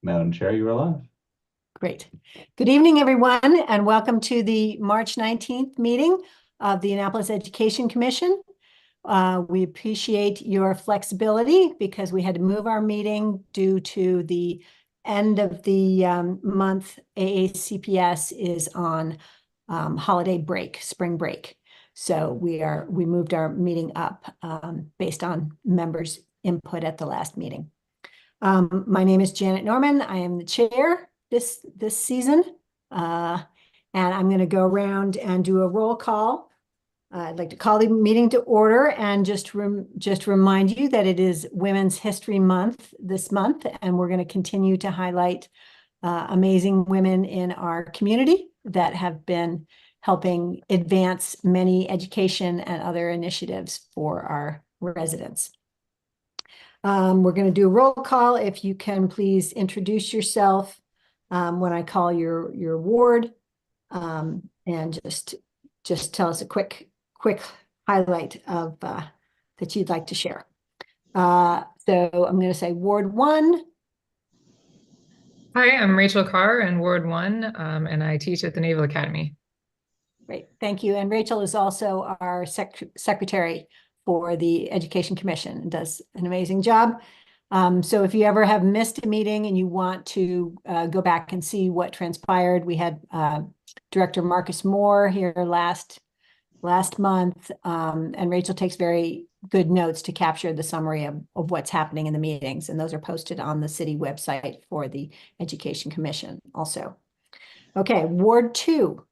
Madam Chair, you are live. Great. Good evening, everyone, and welcome to the March 19th meeting of the Annapolis Education Commission. We appreciate your flexibility because we had to move our meeting due to the end of the month. AACPS is on holiday break, spring break. So we moved our meeting up based on members' input at the last meeting. My name is Janet Norman. I am the chair this season. And I'm going to go around and do a roll call. I'd like to call the meeting to order and just remind you that it is Women's History Month this month, and we're going to continue to highlight amazing women in our community that have been helping advance many education and other initiatives for our residents. We're going to do a roll call. If you can please introduce yourself when I call your ward, and just tell us a quick highlight of that you'd like to share. So I'm going to say Ward 1. Hi, I'm Rachel Carr in Ward 1, and I teach at the Naval Academy. Great, thank you. And Rachel is also our secretary for the Education Commission and does an amazing job. So if you ever have missed a meeting and you want to go back and see what transpired, we had Director Marcus Moore here last month, and Rachel takes very good notes to capture the summary of what's happening in the meetings, and those are posted on the city website for the Education Commission also. Okay, Ward 2.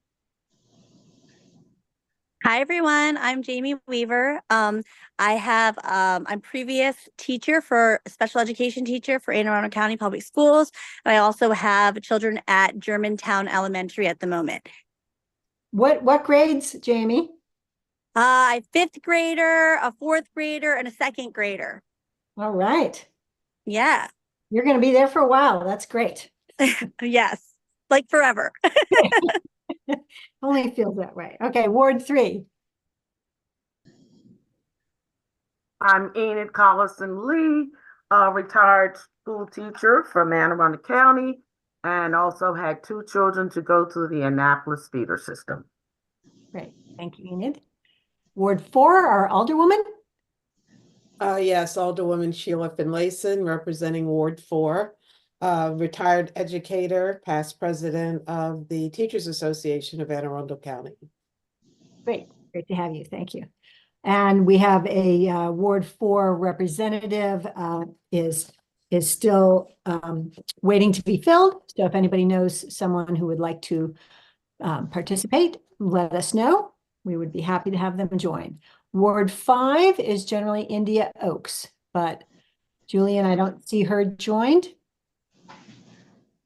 Hi, everyone. I'm Jamie Weaver. I'm previous teacher for special education teacher for Anne Arundel County Public Schools. And I also have children at Germantown Elementary at the moment. What grades, Jamie? A fifth grader, a fourth grader, and a second grader. All right. Yeah. You're going to be there for a while. That's great. Yes, like forever. Only feels that way. Okay, Ward 3. I'm Enid Collison Lee, a retired school teacher from Anne Arundel County, and also had 2 children to go to the Annapolis feeder system. Great, thank you, Enid. Ward 4, our Alderwoman. Yes, Alderwoman Sheila Finlayson, representing Ward 4. Retired educator, past president of the Teachers Association of Anne Arundel County. Great to have you. Thank you. And we have a Ward 4 representative is still waiting to be filled. So if anybody knows someone who would like to participate, let us know. We would be happy to have them join. Ward 5 is generally India Oaks, but Julian, I don't see her joined.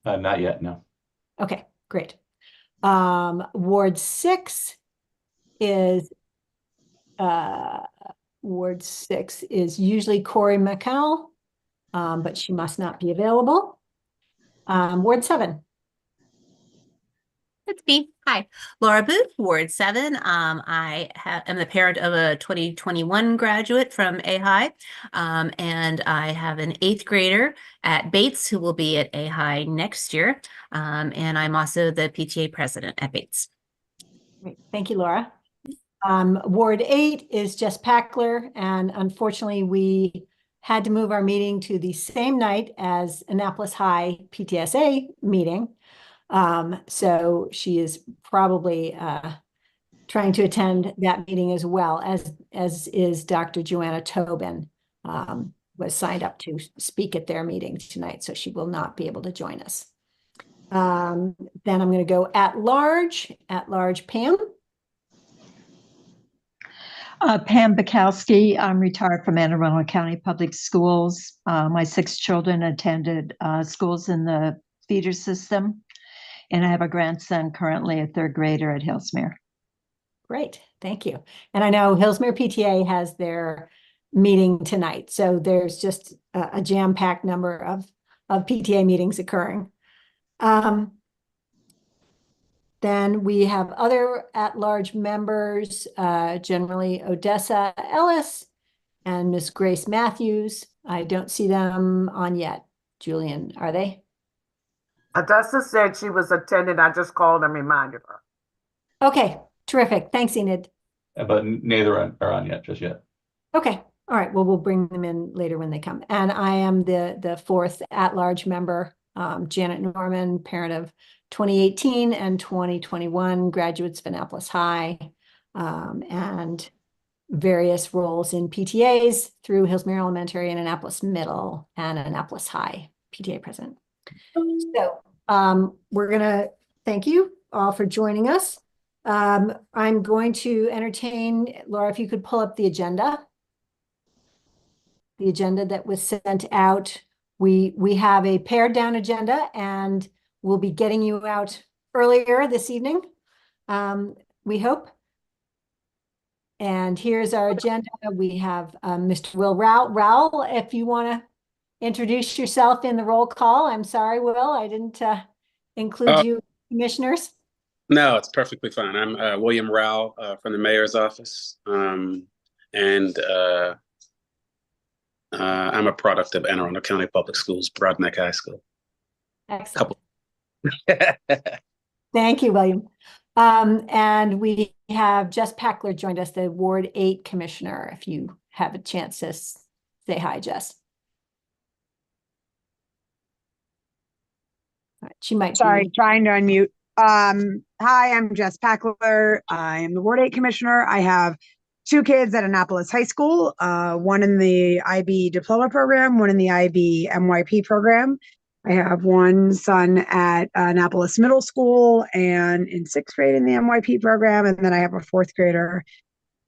Not yet, no. Okay, great. Ward 6 is usually Corey McCall, but she must not be available. Ward 7. It's me. Hi, Laura Booth, Ward 7. I am the parent of a 2021 graduate from A-High, and I have an 8th grader at Bates who will be at A-High next year, and I'm also the PTA president at Bates. Great. Thank you, Laura. Ward 8 is Jess Packler, and unfortunately we had to move our meeting to the same night as Annapolis High PTSA meeting. So she is probably trying to attend that meeting as well, as is Dr. Joanna Tobin, was signed up to speak at their meeting tonight, so she will not be able to join us. Then I'm going to go at large Pam. Pam Bukowski. I'm retired from Anne Arundel County Public Schools. My 6 children attended schools in the feeder system, and I have a grandson currently a 3rd grader at Hillsmere. Great, thank you. And I know Hillsmere PTA has their meeting tonight, so there's just a jam-packed number of PTA meetings occurring. Then we have other at-large members, generally Odessa Ellis and Miss Grace Matthews. I don't see them on yet. Julian, are they? Augusta said she was attending. I just called and reminded her. Okay, terrific. Thanks, Enid. But neither are on yet, just yet. Okay, all right. Well, we'll bring them in later when they come. And I am the fourth at-large member, Janet Norman, parent of 2018 and 2021 graduates of Annapolis High, and various roles in PTAs through Hillsmere Elementary and Annapolis Middle and Annapolis High PTA president. So we're gonna thank you all for joining us. I'm going to entertain, Laura, if you could pull up the agenda. The agenda that was sent out. We have a pared down agenda and we'll be getting you out earlier this evening, we hope. And here's our agenda. We have Mr. Will Rowell. Rowell, if you want to introduce yourself in the roll call. I'm sorry, Will, I didn't include you, commissioners. No, it's perfectly fine. I'm William Rowell from the mayor's office, and I'm a product of Anne Arundel County Public Schools, Broadneck High School. Excellent. Thank you, William. And we have Jess Packler joined us, the Ward 8 commissioner, if you have a chance to say hi, Jess. All right, she might Sorry, be. trying to unmute. Hi, I'm Jess Packler. I am the Ward 8 commissioner. I have 2 kids at Annapolis High School, one in the IB diploma program, one in the IB MYP program. I have one son at Annapolis Middle School and in 6th grade in the MYP program. And then I have a 4th grader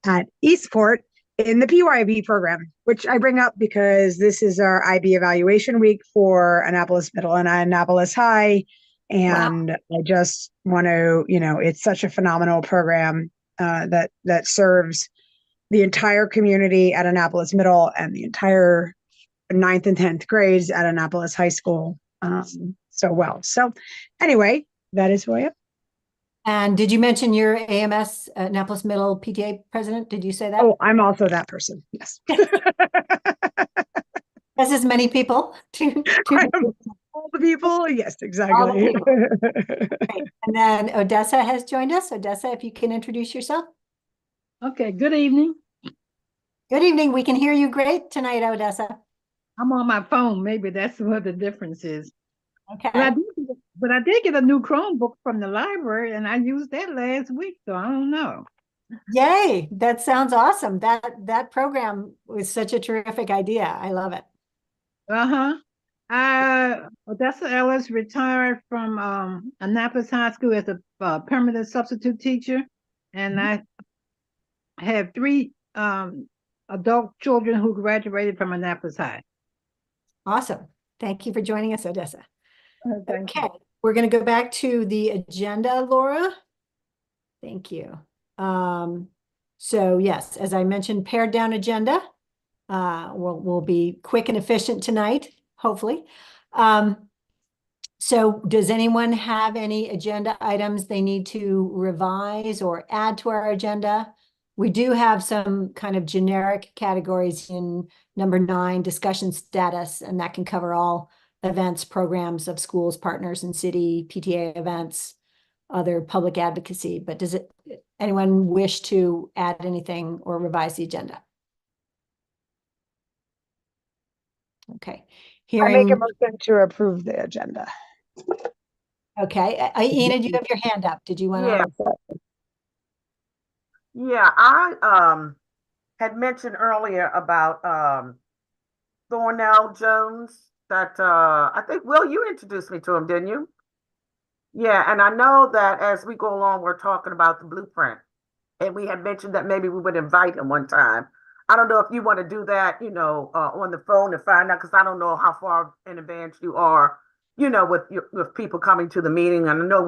at Eastport in the PYB program, which I bring up because this is our IB evaluation week for Annapolis Middle and Annapolis High. And wow. I just want to, it's such a phenomenal program that serves the entire community at Annapolis Middle and the entire 9th and 10th grades at Annapolis High School so well. So anyway, that is who I am. And did you mention your AMS Annapolis Middle PTA president? Did you say that? Oh, I'm also that person. Yes. As is many people. All the people. Yes, exactly. People. Right. And then Odessa has joined us. Odessa, if you can introduce yourself. Okay, good evening. Good evening. We can hear you great tonight, Odessa. I'm on my phone. Maybe that's what the difference is. Okay. But I did get a new Chromebook from the library, and I used that last week, so I don't know. Yay! That sounds awesome. That program was such a terrific idea. I love it. Odessa Ellis retired from Annapolis High School as a permanent substitute teacher, and I have 3 adult children who graduated from Annapolis High. Awesome. Thank you for joining us, Odessa. Thank you. We're going to go back to the agenda, Laura. Thank you. So yes, as I mentioned, pared down agenda. We'll be quick and efficient tonight, hopefully. So does anyone have any agenda items they need to revise or add to our agenda? We do have some kind of generic categories in number 9, discussion status, and that can cover all events, programs of schools, partners, and city, PTA events, other public advocacy. But does anyone wish to add anything or revise the agenda? Okay. I make a motion to approve the agenda. Okay. Enid, you have your hand up. Did you want to? Yeah, I had mentioned earlier about Thornell Jones that I think, Will, you introduced me to him, didn't you? Yeah, and I know that as we go along, we're talking about the blueprint. And we had mentioned that maybe we would invite him one time. I don't know if you want to do that, on the phone to find out, because I don't know how far in advance you are, with people coming to the meeting. And I know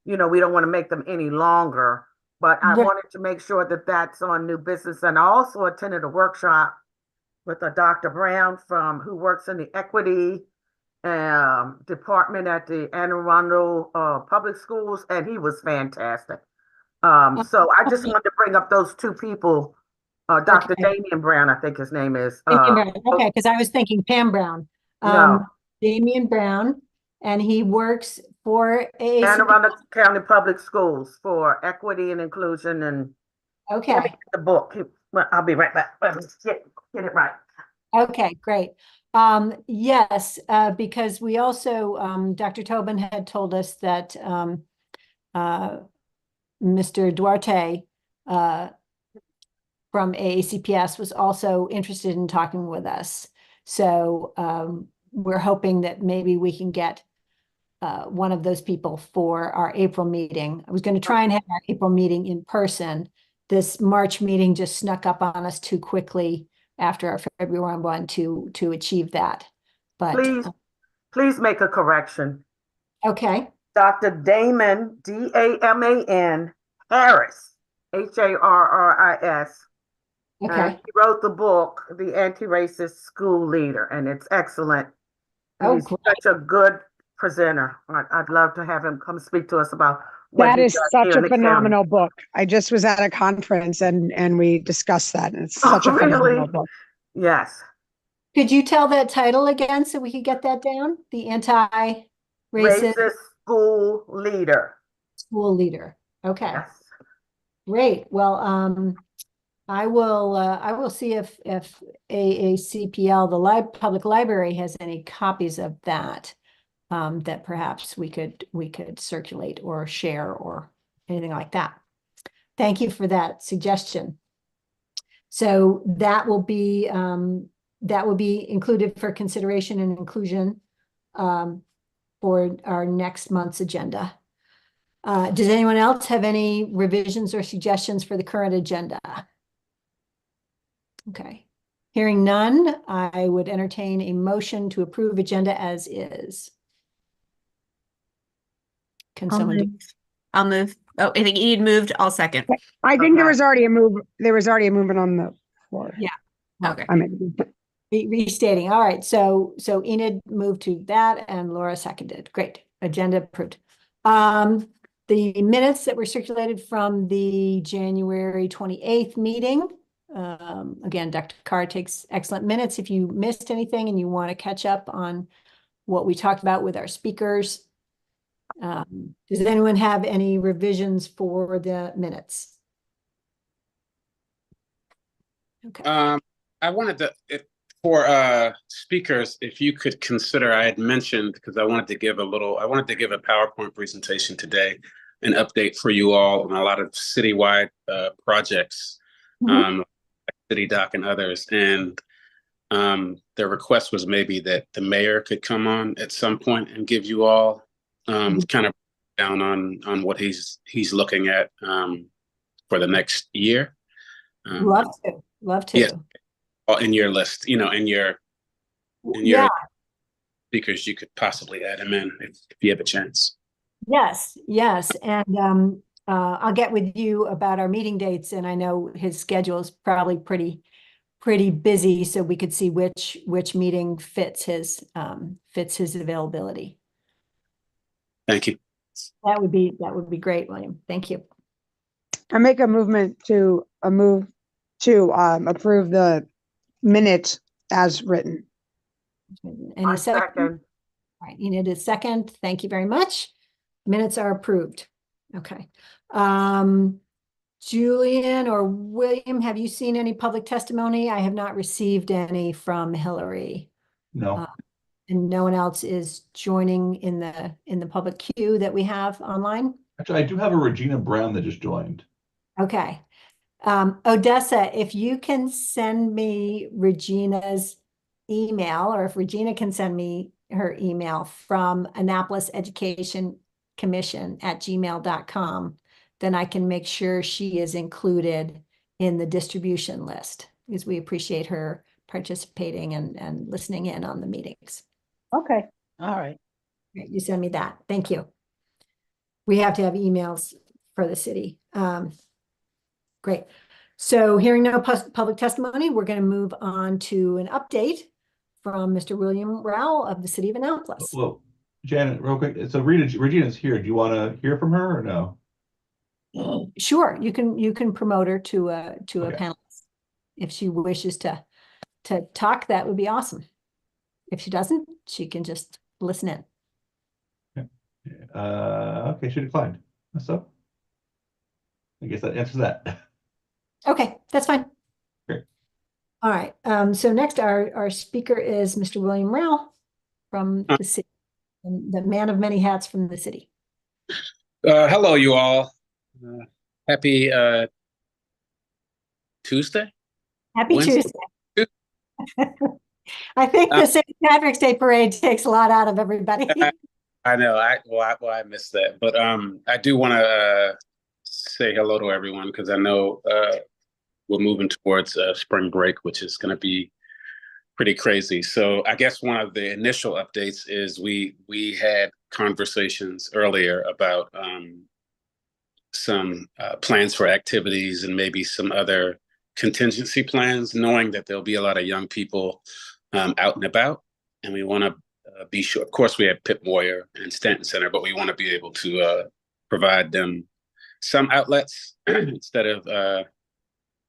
we don't want to make them any longer. But I wanted to make sure that that's on new business. And I also attended a workshop with a Dr. Brown who works in the equity department at the Anne Arundel Public Schools, and he was fantastic. So I just wanted to bring up those 2 people, Dr. Damian Brown, I think his name is. Okay, because I was thinking Pam Brown. No. Damian Brown and he works for Anne AACP. Arundel County Public Schools for equity and inclusion and Okay. let me get the book. Well, I'll be right back. Let me get it right. Okay, great. Yes, because we also, Dr. Tobin had told us that Mr. Duarte from AACPS was also interested in talking with us. So we're hoping that maybe we can get one of those people for our April meeting. I was going to try and have our April meeting in person. This March meeting just snuck up on us too quickly after our February one to achieve that. But Please make a correction. okay. Dr. Damon, D-A-M-A-N, Harris, H-A-R-R-I-S. Okay. He wrote the book, The Anti-Racist School Leader, and it's excellent. Oh, He's great. such a good presenter. I'd love to have him come speak to us about what That he is does such here in a the county. phenomenal book. I just was at a conference and we discussed that, and it's such a phenomenal Really? book. Yes. Could you tell that title again so we could get that down? The Anti-Racist Racist School Leader. School Leader. Okay. Yes. Great. Well, I will see if AACPL, the public library, has any copies of that that perhaps we could circulate or share or anything like that. Thank you for that suggestion. So that will be included for consideration and inclusion for our next month's agenda. Does anyone else have any revisions or suggestions for the current agenda? Okay. Hearing none, I would entertain a motion to approve agenda as is. Can someone do? I'll move. Oh, I think Enid moved. I'll second. I think there Okay. was already a move. There was already a movement on the floor. Yeah. Okay. I mean, Restating. All right. So Enid moved to that and Laura seconded. Great. Agenda approved. The minutes that were circulated from the January 28th meeting. Again, Dr. Carr takes excellent minutes. If you missed anything and you want to catch up on what we talked about with our speakers. Does anyone have any revisions for the minutes? Okay. I wanted to, for speakers, if you could consider, I had mentioned, because I wanted to give a PowerPoint presentation today, an update for you all on a lot of citywide projects, City Dock and others. And the request was maybe that the mayor could come on at some point and give you all kind of down on what he's looking at for the next year. Love to. Yes. In your list, in your speakers, you could possibly add him in if you have a chance. Yes. And I'll get with you about our meeting dates, and I know his schedule is probably pretty busy, so we could see which meeting fits his availability. Thank you. That would be great, William. Thank you. I make a move to approve the minutes as written. Any second? Second. All right, Enid is second. Thank you very much. Minutes are approved. Okay. Julian or William, have you seen any public testimony? I have not received any from Hillary. No. And no one else is joining in the public queue that we have online? Actually, I do have a Regina Brown that just joined. Okay. Odessa, if you can send me Regina's email, or if Regina can send me her email from Annapolis Education Commission at gmail.com, then I can make sure she is included in the distribution list, because we appreciate her participating and listening in on the meetings. Okay, all right. Great, you send me that. Thank you. We have to have emails for the city. Great. So hearing no public testimony, we're going to move on to an update from Mr. William Rowell of the City of Annapolis. Well, Janet, real quick. So Regina's here. Do you want to hear from her or no? Sure, you can promote her to a Okay. panelist. If she wishes to talk, that would be awesome. If she doesn't, she can just listen in. Okay, she declined. So I guess that answers that. Okay, that's fine. Great. All right, so next our speaker is Mr. William Rao from the city, the man of many hats from the city. Hello, you all. Happy Tuesday? Happy Wednesday? Tuesday. I think the St. Patrick's Day parade takes a lot out of everybody. I know. I missed that, but I do want to say hello to everyone because I know we're moving towards spring break, which is going to be pretty crazy. So I guess one of the initial updates is we had conversations earlier about some plans for activities and maybe some other contingency plans, knowing that there'll be a lot of young people out and about, and we want to be sure. Of course, we have Pitt Moyer and Stanton Center, but we want to be able to provide them some outlets instead of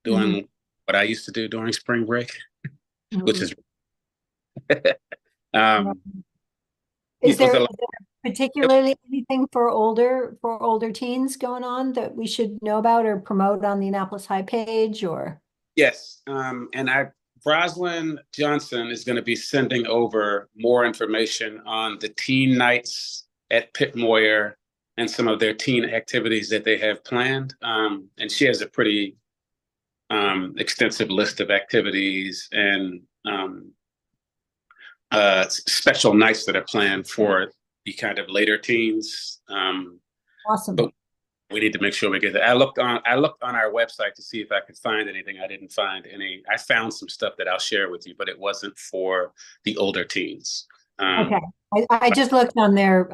doing what I used to do during spring break, which is Is there particularly anything for older teens going on that we should know about or promote on the Annapolis High page or? Yes, and Roslyn Johnson is going to be sending over more information on the teen nights at Pitt Moyer and some of their teen activities that they have planned. And she has a pretty extensive list of activities and special nights that are planned for the kind of later teens. Awesome. But we need to make sure we get that. I looked on our website to see if I could find anything. I didn't find any. I found some stuff that I'll share with you, but it wasn't for the older teens. Okay. I just looked on their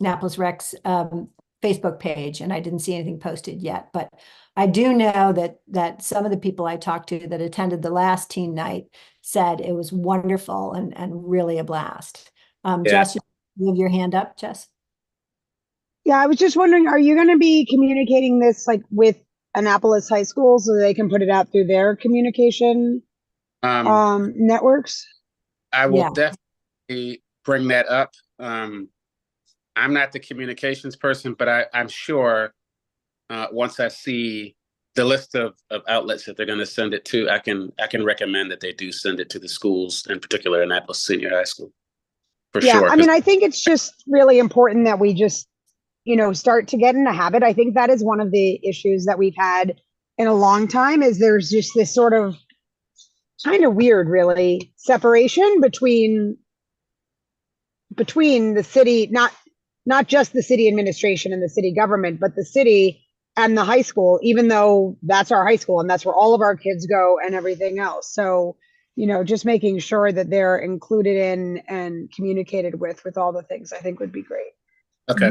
Annapolis Rec's Facebook page and I didn't see anything posted yet, but I do know that some of the people I talked to that attended the last teen night said it was wonderful and really a blast. Jess, you have your hand up, Jess? Yeah, I was just wondering, are you going to be communicating this like with Annapolis High School so they can put it out through their communication networks? I will definitely bring that up. I'm not the communications person, but I'm sure once I see the list of outlets that they're going to send it to, I can recommend that they do send it to the schools, in particular Annapolis Senior High School. For sure. I mean, I think it's just really important that we just, start to get in a habit. I think that is one of the issues that we've had in a long time is there's just this sort of kind of weird, really, separation between the city, not just the city administration and the city government, but the city and the high school, even though that's our high school and that's where all of our kids go and everything else. So, just making sure that they're included in and communicated with all the things I think would be great. Okay.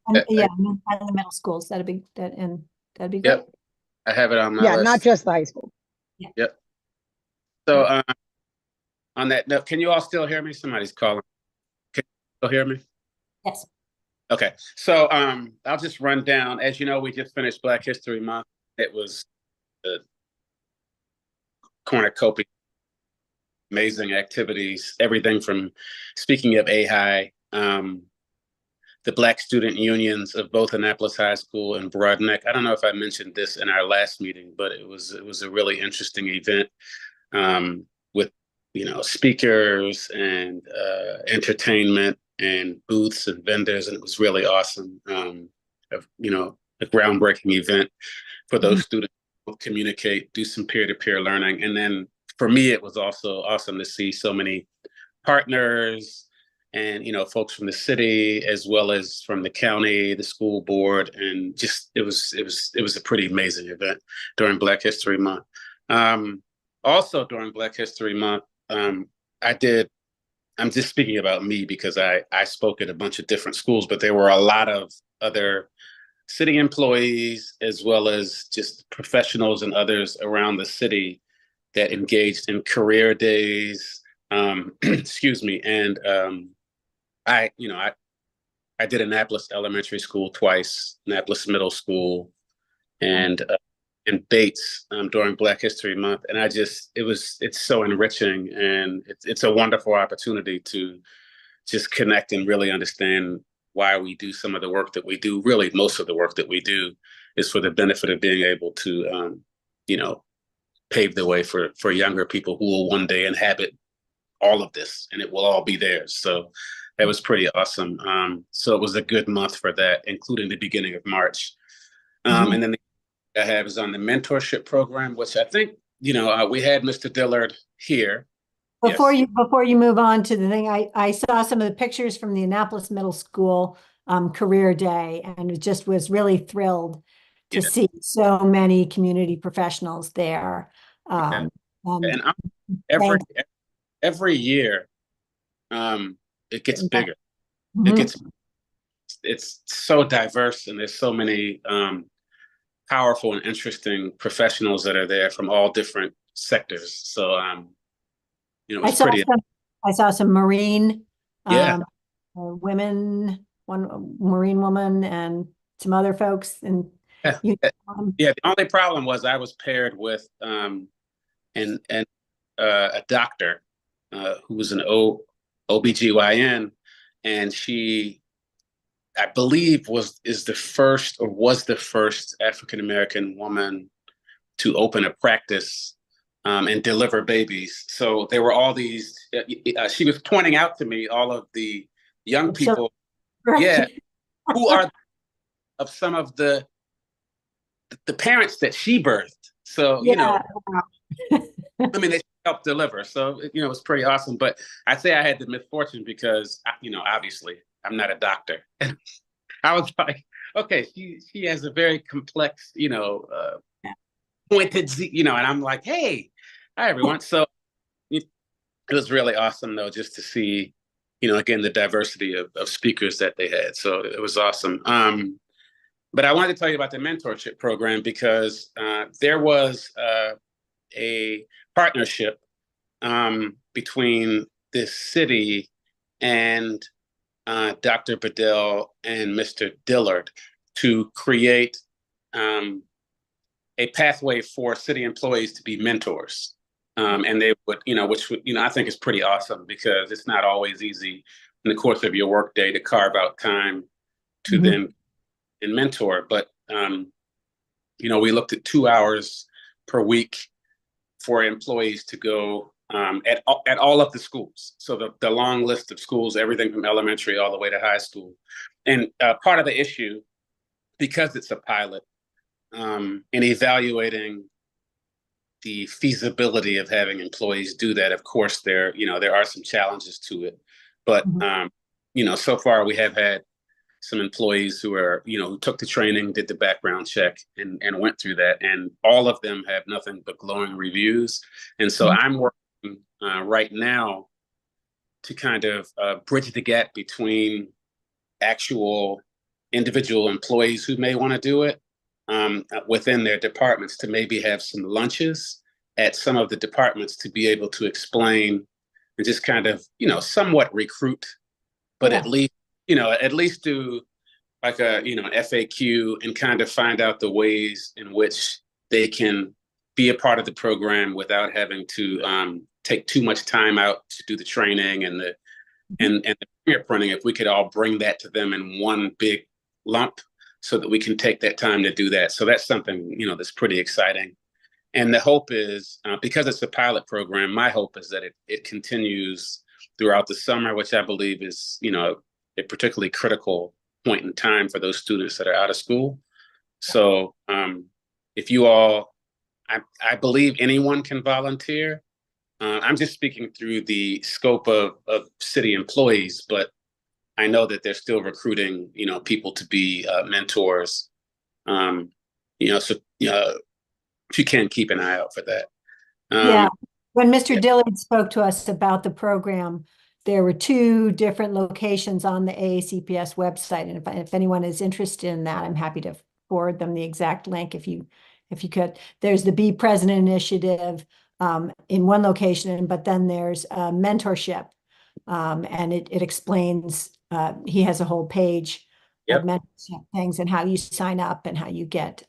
And, and the middle schools, that'd be great. Yep. I have it on my list. Not just the high school. Yep. So on that note, can you all still hear me? Somebody's calling. Can you still hear me? Yes. Okay. So I'll just run down. As you know, we just finished Black History Month. It was a cornucopia, amazing activities, everything from, speaking of AHI, the Black student unions of both Annapolis High School and Broadneck. I don't know if I mentioned this in our last meeting, but it was a really interesting event with speakers and entertainment and booths and vendors, and it was really awesome. A groundbreaking event for those students to communicate, do some peer-to-peer learning, and then for me, it was also awesome to see so many partners and folks from the city as well as from the county, the school board, and just it was a pretty amazing event during Black History Month. Also during Black History Month, I'm just speaking about me because I spoke at a bunch of different schools, but there were a lot of other city employees as well as just professionals and others around the city that engaged in career days. Excuse me, and I did Annapolis Elementary School twice, Annapolis Middle School, and Bates during Black History Month, and it's so enriching, and it's a wonderful opportunity to just connect and really understand why we do some of the work that we do. Really, most of the work that we do is for the benefit of being able to, pave the way for younger people who will one day inhabit all of this, and it will all be theirs. So that was pretty awesome. So it was a good month for that, including the beginning of March. And then I have is on the mentorship program, which I think, we had Mr. Dillard here. Before Yes. you move on to the thing, I saw some of the pictures from the Annapolis Middle School career day, and it just was really thrilled to see so many community professionals there. And every year, it gets bigger. It's so diverse, and there's so many powerful and interesting professionals that are there from all different sectors. So, it's pretty. I saw some Marine Yeah. women, one Marine woman, and some other folks. And The only problem was I was paired with a doctor who was an OBGYN, and she, I believe, was the first African American woman to open a practice and deliver babies. So there were all these. She was pointing out to me all of the young people, who are of some of the parents that she birthed. So I mean, they helped deliver. So it was pretty awesome. But I'd say I had the misfortune because obviously I'm not a doctor, and I was like, okay, she has a very complex, pointed, and I'm like, hey, hi everyone. So it was really awesome though, just to see, again, the diversity of speakers that they had. So it was awesome. But I wanted to tell you about the mentorship program because there was a partnership between this city and Dr. Bedell and Mr. Dillard to create a pathway for city employees to be mentors. And they would, which I think is pretty awesome because it's not always easy in the course of your workday to carve out time to then and mentor. But, we looked at 2 hours per week for employees to go at all of the schools. So the long list of schools, everything from elementary all the way to high school. And part of the issue, because it's a pilot, in evaluating the feasibility of having employees do that, of course, there are some challenges to it. But, so far we have had some employees who are, who took the training, did the background check and went through that. And all of them have nothing but glowing reviews. And so I'm working right now to kind of bridge the gap between actual individual employees who may want to do it within their departments, to maybe have some lunches at some of the departments to be able to explain and just kind of, somewhat recruit, but at least do like a, FAQ and kind of find out the ways in which they can be a part of the program without having to take too much time out to do the training and the fingerprinting. If we could all bring that to them in one big lump so that we can take that time to do that. So that's something, that's pretty exciting. And the hope is, because it's a pilot program, my hope is that it continues throughout the summer, which I believe is, a particularly critical point in time for those students that are out of school. So if you all, I believe anyone can volunteer. I'm just speaking through the scope of city employees, but I know that they're still recruiting, people to be mentors. So if you can, keep an eye out for that. When Mr. Dillard spoke to us about the program, there were 2 different locations on the AACPS website. And if anyone is interested in that, I'm happy to forward them the exact link if you could. There's the Be President initiative in one location, but then there's mentorship. And it explains, he has a whole page of mentorship things and how you sign up and how you get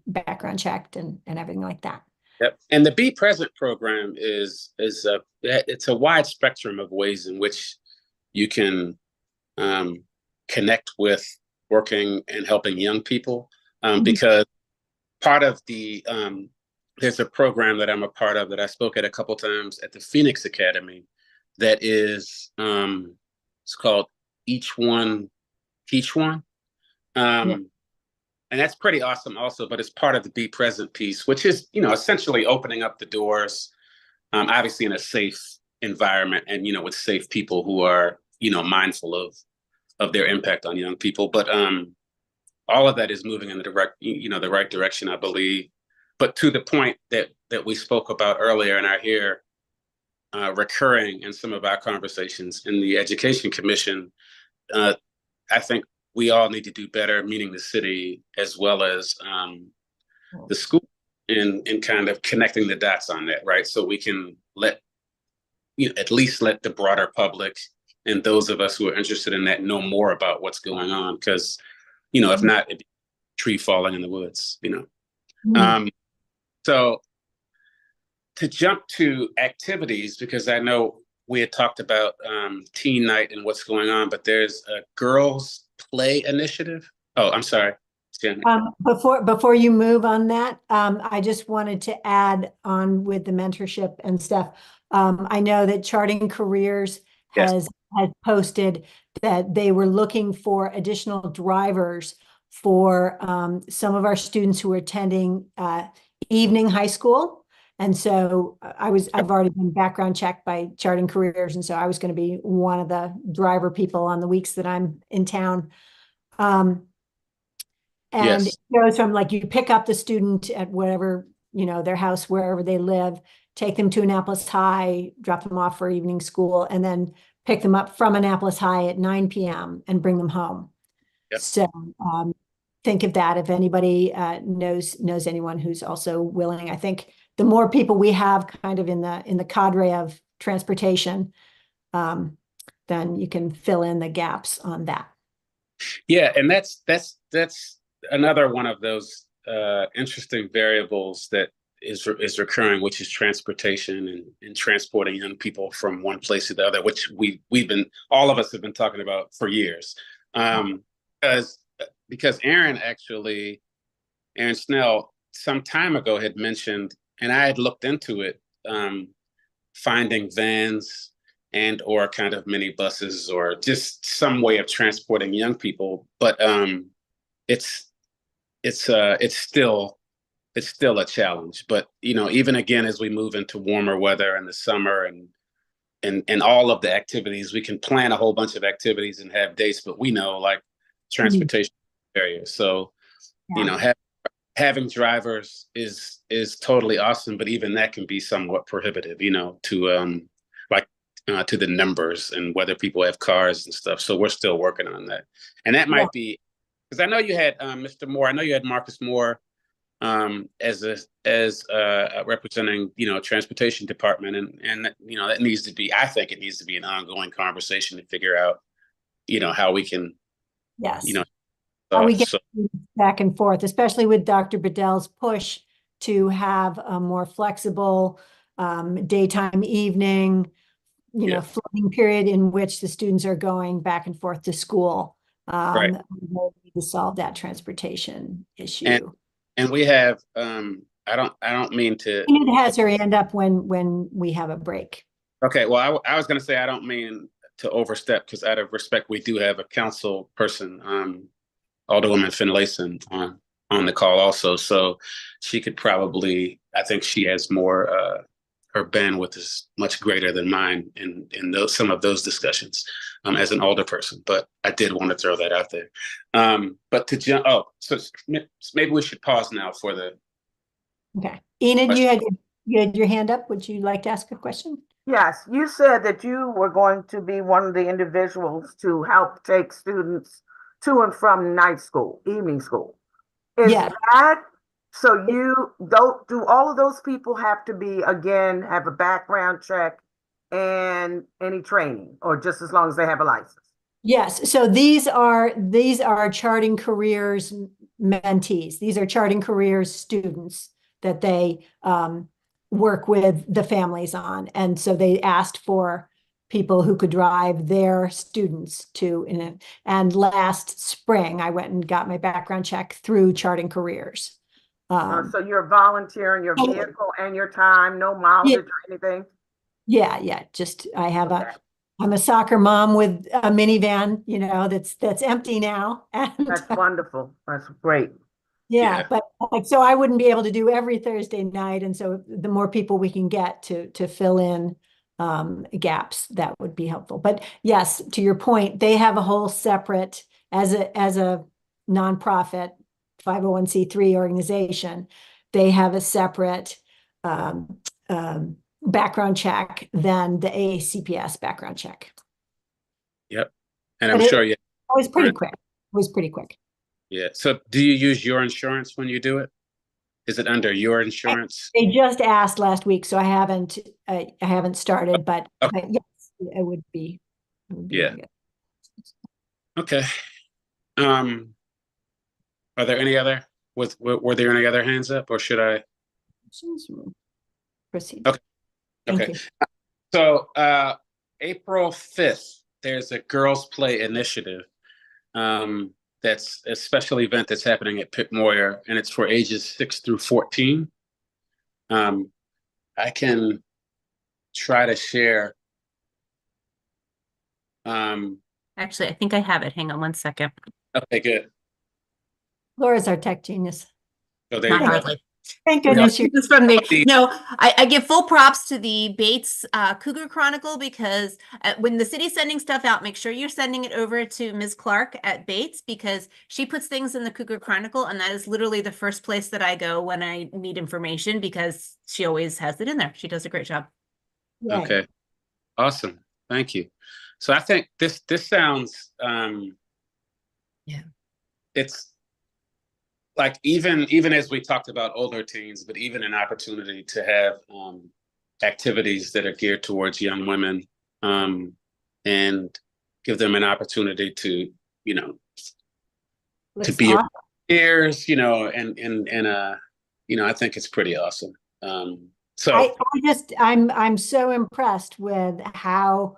background checked and everything like that. Yep. And the Be Present program is it's a wide spectrum of ways in which you can connect with working and helping young people, Mhm. because part of the there's a program that I'm a part of that I spoke at a couple times at the Phoenix Academy that is it's called Each One Teach One. And that's pretty awesome also, but it's part of the Be Present piece, which is, essentially opening up the doors, obviously in a safe environment and, with safe people who are, mindful of their impact on young people. But all of that is moving in the right direction, I believe. But to the point that we spoke about earlier and I hear recurring in some of our conversations in the Education Commission, I think we all need to do better, meaning the city as well as the school, in kind of connecting the dots on that, right? So we can at least let the broader public and those of us who are interested in that know more about what's going on. Because, if not, it'd be a tree falling in the woods, So to jump to activities, because I know we had talked about teen night and what's going on, but there's a girls play initiative. Oh, I'm sorry. Janet. Before you move on that, I just wanted to add on with the mentorship and stuff. I know that Charting Careers has posted that they were looking for additional drivers for some of our students who are attending evening high school. And so I've already been background checked by Charting Careers. And so I was going to be one of the driver people on the weeks that I'm in town. And it goes from like, you pick up the student at whatever, their house, wherever they live, take them to Annapolis High, drop them off for evening school, and then pick them up from Annapolis High at 9 p.m. and bring them home. Yep. So think of that if anybody knows anyone who's also willing. I think the more people we have kind of in the cadre of transportation, then you can fill in the gaps on that. Yeah, and that's another one of those interesting variables that is recurring, which is transportation and transporting young people from one place to the other, which all of us have been talking about for years. Because Aaron Snell some time ago had mentioned, and I had looked into it, finding vans and or kind of mini buses or just some way of transporting young people. But it's still a challenge. But even again, as we move into warmer weather in the summer and all of the activities, we can plan a whole bunch of activities and have dates, but we know like transportation barriers. So having drivers is totally awesome, but even that can be somewhat prohibitive, to the numbers and whether people have cars and stuff. So we're still working on that. And that might be, because I know you had Mr. Moore, I know you had Marcus Moore as representing, transportation department. And that needs to be, I think it needs to be an ongoing conversation to figure out, how we can, how we get back and forth, especially with Dr. Bedell's push to have a more flexible daytime, evening, floating period in which the students are going back and forth to school. We need to solve that transportation issue. And we have, I don't mean to. It has her hand up when we have a break. Okay, well, I was going to say, I don't mean to overstep, because out of respect, we do have a council person, Alderwoman Finlayson, on the call also. So she could probably, I think she has more, her bandwidth is much greater than mine in some of those discussions as an older person. But I did want to throw that out there. But to jump, so maybe we should pause now for the. Okay, Enid, you had your hand up. Would you like to ask a question? Yes, you said that you were going to be one of the individuals to help take students to and from night school, evening school. Is that, so do all of those people have to be, again, have a background check and any training, or just as long as they have a license? Yes, so these are Charting Careers mentees. These are Charting Careers students that they work with the families on. And so they asked for people who could drive their students to, and last spring, I went and got my background check through Charting Careers. So you're volunteering your Oh. vehicle and your time, no mileage or anything? Yeah, just, I have Okay. I'm a soccer mom with a minivan, you know, that's empty now. And That's wonderful. That's great. yeah, Yeah. but like, so I wouldn't be able to do every Thursday night. And so the more people we can get to fill in gaps, that would be helpful. But yes, to your point, they have a whole separate, as a nonprofit 501c3 organization, they have a separate background check than the AACPS background check. Yep. And But I'm sure, yeah. It was pretty Right. quick. It was pretty quick. Yeah. So do you use your insurance when you do it? Is it under your insurance? They just asked last week, so I haven't started, but Okay. yes, it would be. Yeah. really good. Okay. Are there any other, were there any other hands up, or should I? Proceed. Okay. Thank Okay. you. So, April 5th, there's a Girls Play Initiative. That's a special event that's happening at Pitt Moyer, and it's for ages 6 through 14. I can try to share. Actually, I think I have it. Hang on one second. Okay, good. Laura's our tech genius. So there you Not go. hardly. Thank No, goodness you. this is from me. No, I give full props to the Bates Cougar Chronicle, because when the city's sending stuff out, make sure you're sending it over to Ms. Clark at Bates, because she puts things in the Cougar Chronicle, and that is literally the first place that I go when I need information, because she always has it in there. She does a great job. Right. Okay. Awesome. Thank you. So I think this sounds Yeah. It's like even as we talked about older teens, but even an opportunity to have activities that are geared towards young women, and give them an opportunity to, you know, to Looks be awesome. peers, you know, and you know, I think it's pretty awesome. So I'm so impressed with how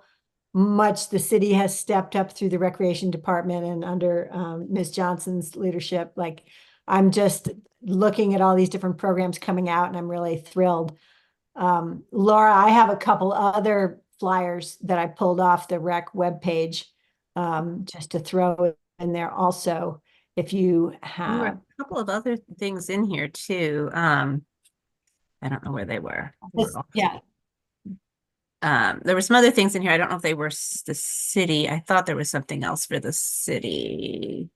much the city has stepped up through the recreation department and under Ms. Johnson's leadership. Like, I'm just looking at all these different programs coming out, and I'm really thrilled. Laura, I have a couple other flyers that I pulled off the rec webpage, just to throw in there also, if you There were have. a couple of other things in here too. I don't know where they were. Yeah. There were some other things in here. I don't know if they were the city. I thought there was something else for the city.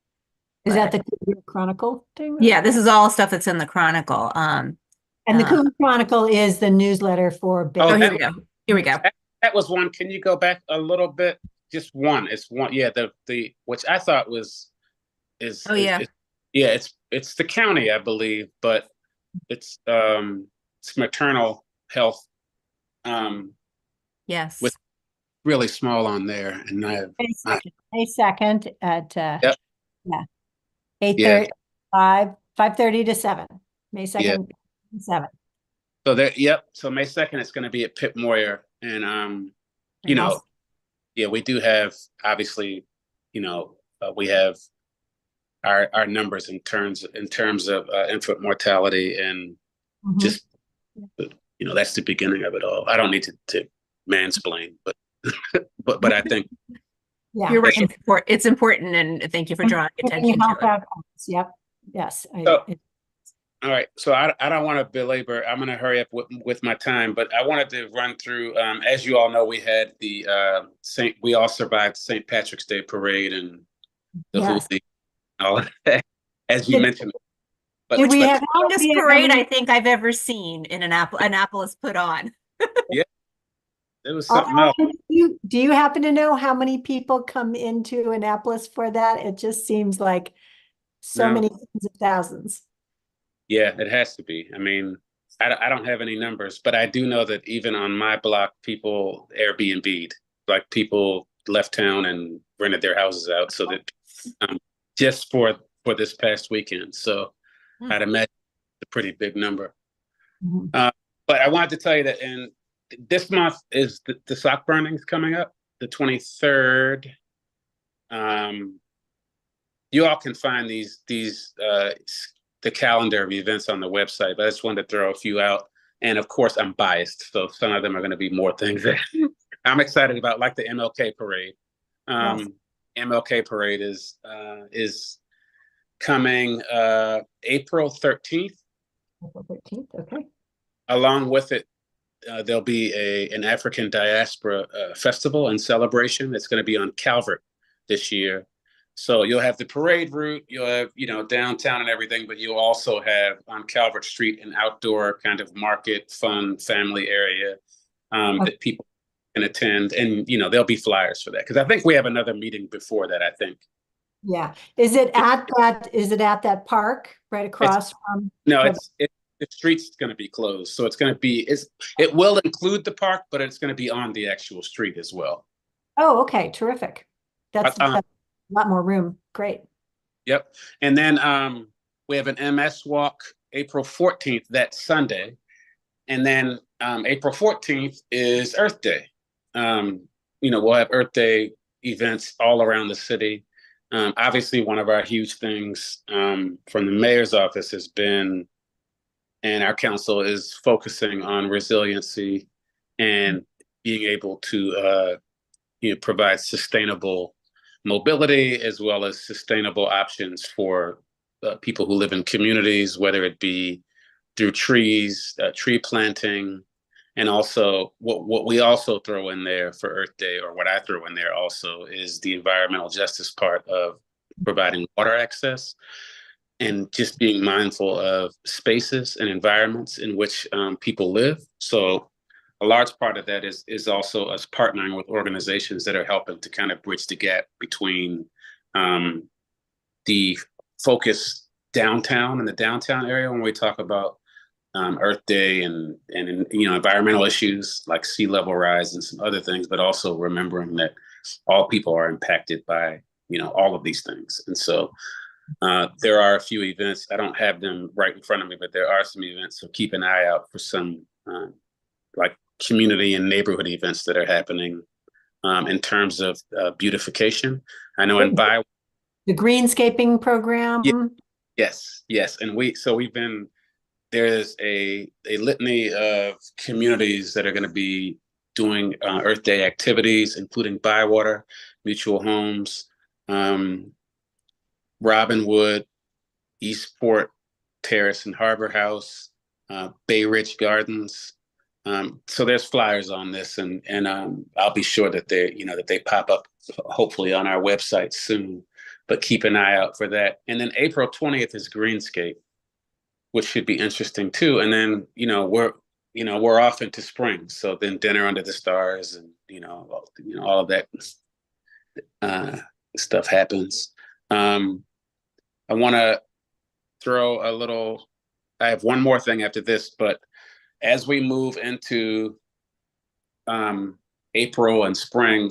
Is that the Cougar Chronicle thing? Yeah, this is all stuff that's in the Chronicle. And the Cougar Chronicle is the newsletter for Bates. Oh, here we go. Here we go. that was one. Can you go back a little bit? Just one. It's one. Yeah, the which I thought is Oh, yeah. Yeah, it's the county, I believe, but it's maternal health. Yes. With really small on there, and May 2nd at Yep. yeah, 8:30, 5:30 to 7. May 2nd, 7. So there, yep. So May 2nd, it's going to be at Pitt Moyer, and you know, Awesome. yeah, we do have, obviously, you know, we have our numbers in terms of infant mortality, and Mhm. just, you know, that's the beginning of it all. I don't need to mansplain, but but I think Yeah. You're right. It's important, and thank you for drawing attention to Health it. outcomes. Yep. Yes. So- all right. So I don't want to belabor. I'm going to hurry up with my time, but I wanted to run through. As you all know, we had the we all survived St. Patrick's Day parade and the whole Yes. thing, all of that, as you Did- mentioned. But, Did we but have Longest do you have parade any- I think I've ever seen in Annapolis put on. it was something Oh, else. do you happen to know how many people come into Annapolis for that? It just seems like so No. many tens of thousands. Yeah, it has to be. I mean, I don't have any numbers, but I do know that even on my block, people Airbnb'd, like people left town and rented their houses out, so that just for this past weekend. So I'd imagine it's a pretty big number. Mhm. But I wanted to tell you that this month is the sock burning's coming up, the 23rd. You all can find the calendar of events on the website, but I just wanted to throw a few out. And of course, I'm biased, so some of them are going to be more things that I'm excited about, like the MLK parade. Yes. MLK parade is coming April 13th. April 13th, okay. Along with it, there'll be an African diaspora festival and celebration that's going to be on Calvert this year. So you'll have the parade route, you'll have, downtown and everything, but you'll also have on Calvert Street an outdoor kind of market, fun, family area that people can attend. And, there'll be flyers for that. Because I think we have another meeting before that, I think. Yeah. Is it at that park right across from? No, the street's going to be closed. So it's going to be, it will include the park, but it's going to be on the actual street as well. Oh, okay. Terrific. That's a lot more room. Great. Yep. And then we have an MS walk April 14th, that Sunday. And then April 14th is Earth Day. We'll have Earth Day events all around the city. Obviously, one of our huge things from the mayor's office has been, and our council is focusing on resiliency and being able to provide sustainable mobility as well as sustainable options for people who live in communities, whether it be through trees, tree planting, and also what we also throw in there for Earth Day, or what I throw in there also, is the environmental justice part of providing water access and just being mindful of spaces and environments in which people live. So a large part of that is also us partnering with organizations that are helping to kind of bridge the gap between the focus downtown and the downtown area when we talk about Earth Day and environmental issues like sea level rise and some other things, but also remembering that all people are impacted by all of these things. And so there are a few events. I don't have them right in front of me, but there are some events. So keep an eye out for some like community and neighborhood events that are happening in terms of beautification. I know in the greenscaping program. Yes. And there's a litany of communities that are going to be doing Earth Day activities, including Bywater, Mutual Homes, Robinwood, Eastport Terrace and Harbor House, Bay Ridge Gardens. So there's flyers on this, and I'll be sure that they pop up hopefully on our website soon. But keep an eye out for that. And then April 20th is Greenscape, which should be interesting too. And then we're off into spring. So then Dinner Under the Stars and all of that stuff happens. I want to throw I have one more thing after this, but as we move into April and spring,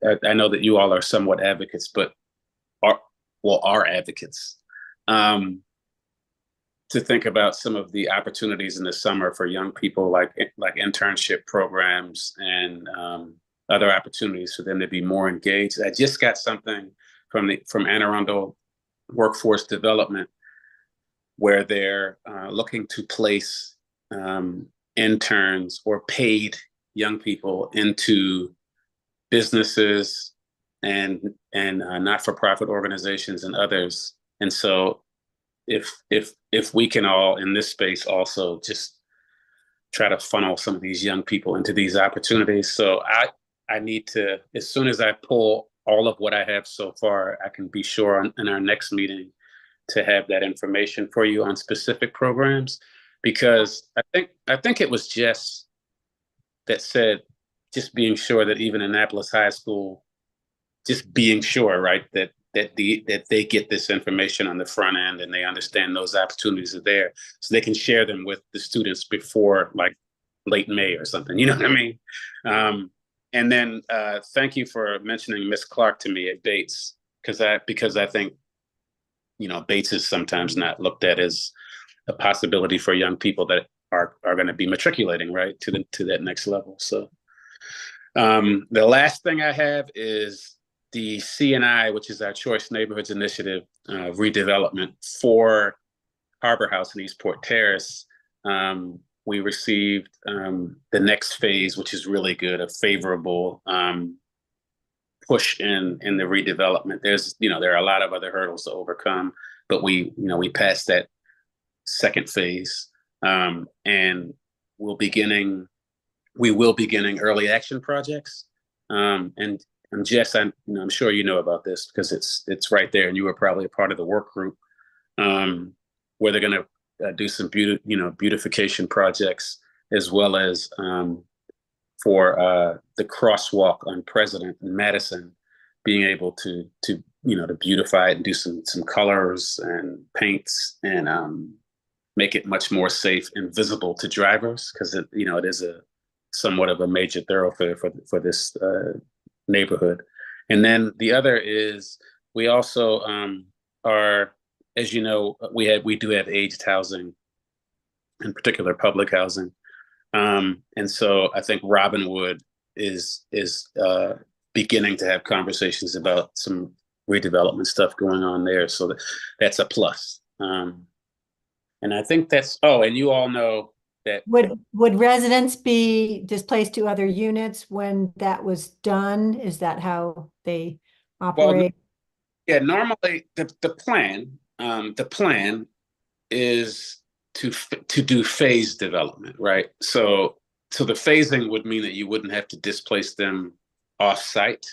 I know that you all are somewhat advocates, but are advocates, to think about some of the opportunities in the summer for young people, like internship programs and other opportunities for them to be more engaged. I just got something from Anne Arundel Workforce Development, where they're looking to place interns or paid young people into businesses and not-for-profit organizations and others. And so if we can all in this space also just try to funnel some of these young people into these opportunities. So I need to, as soon as I pull all of what I have so far, I can be sure in our next meeting to have that information for you on specific programs, because I think it was Jess that said, just being sure that even Annapolis High School, just being sure, right, that they get this information on the front end and they understand those opportunities are there, so they can share them with the students before like late May or something. You know what I mean? And then thank you for mentioning Miss Clark to me at Bates, because I think Bates is sometimes not looked at as a possibility for young people that are going to be matriculating right to that next level. So the last thing I have is the CNI, which is our Choice Neighborhoods Initiative redevelopment for Harbor House and Eastport Terrace. We received the next phase, which is really good, a favorable push in the redevelopment. There are a lot of other hurdles to overcome, but we passed that second phase, and we will be beginning early action projects. And Jess, I'm sure you know about this because it's right there, and you were probably a part of the work group where they're going to do some beautification projects, as well as for the crosswalk on President and Madison, being able to beautify it and do some colors and paints and make it much more safe and visible to drivers, because it is a somewhat of a major thoroughfare for this neighborhood. And then the other is we also are, as you know, we do have aged housing, in particular public housing. And so I think Robinwood is beginning to have conversations about some redevelopment stuff going on there. So that's a plus. And I think and you all know that. Would residents be displaced to other units when that was done? Is that how they operate? Well, yeah, normally the plan is to do phased development, right? So the phasing would mean that you wouldn't have to displace them off-site.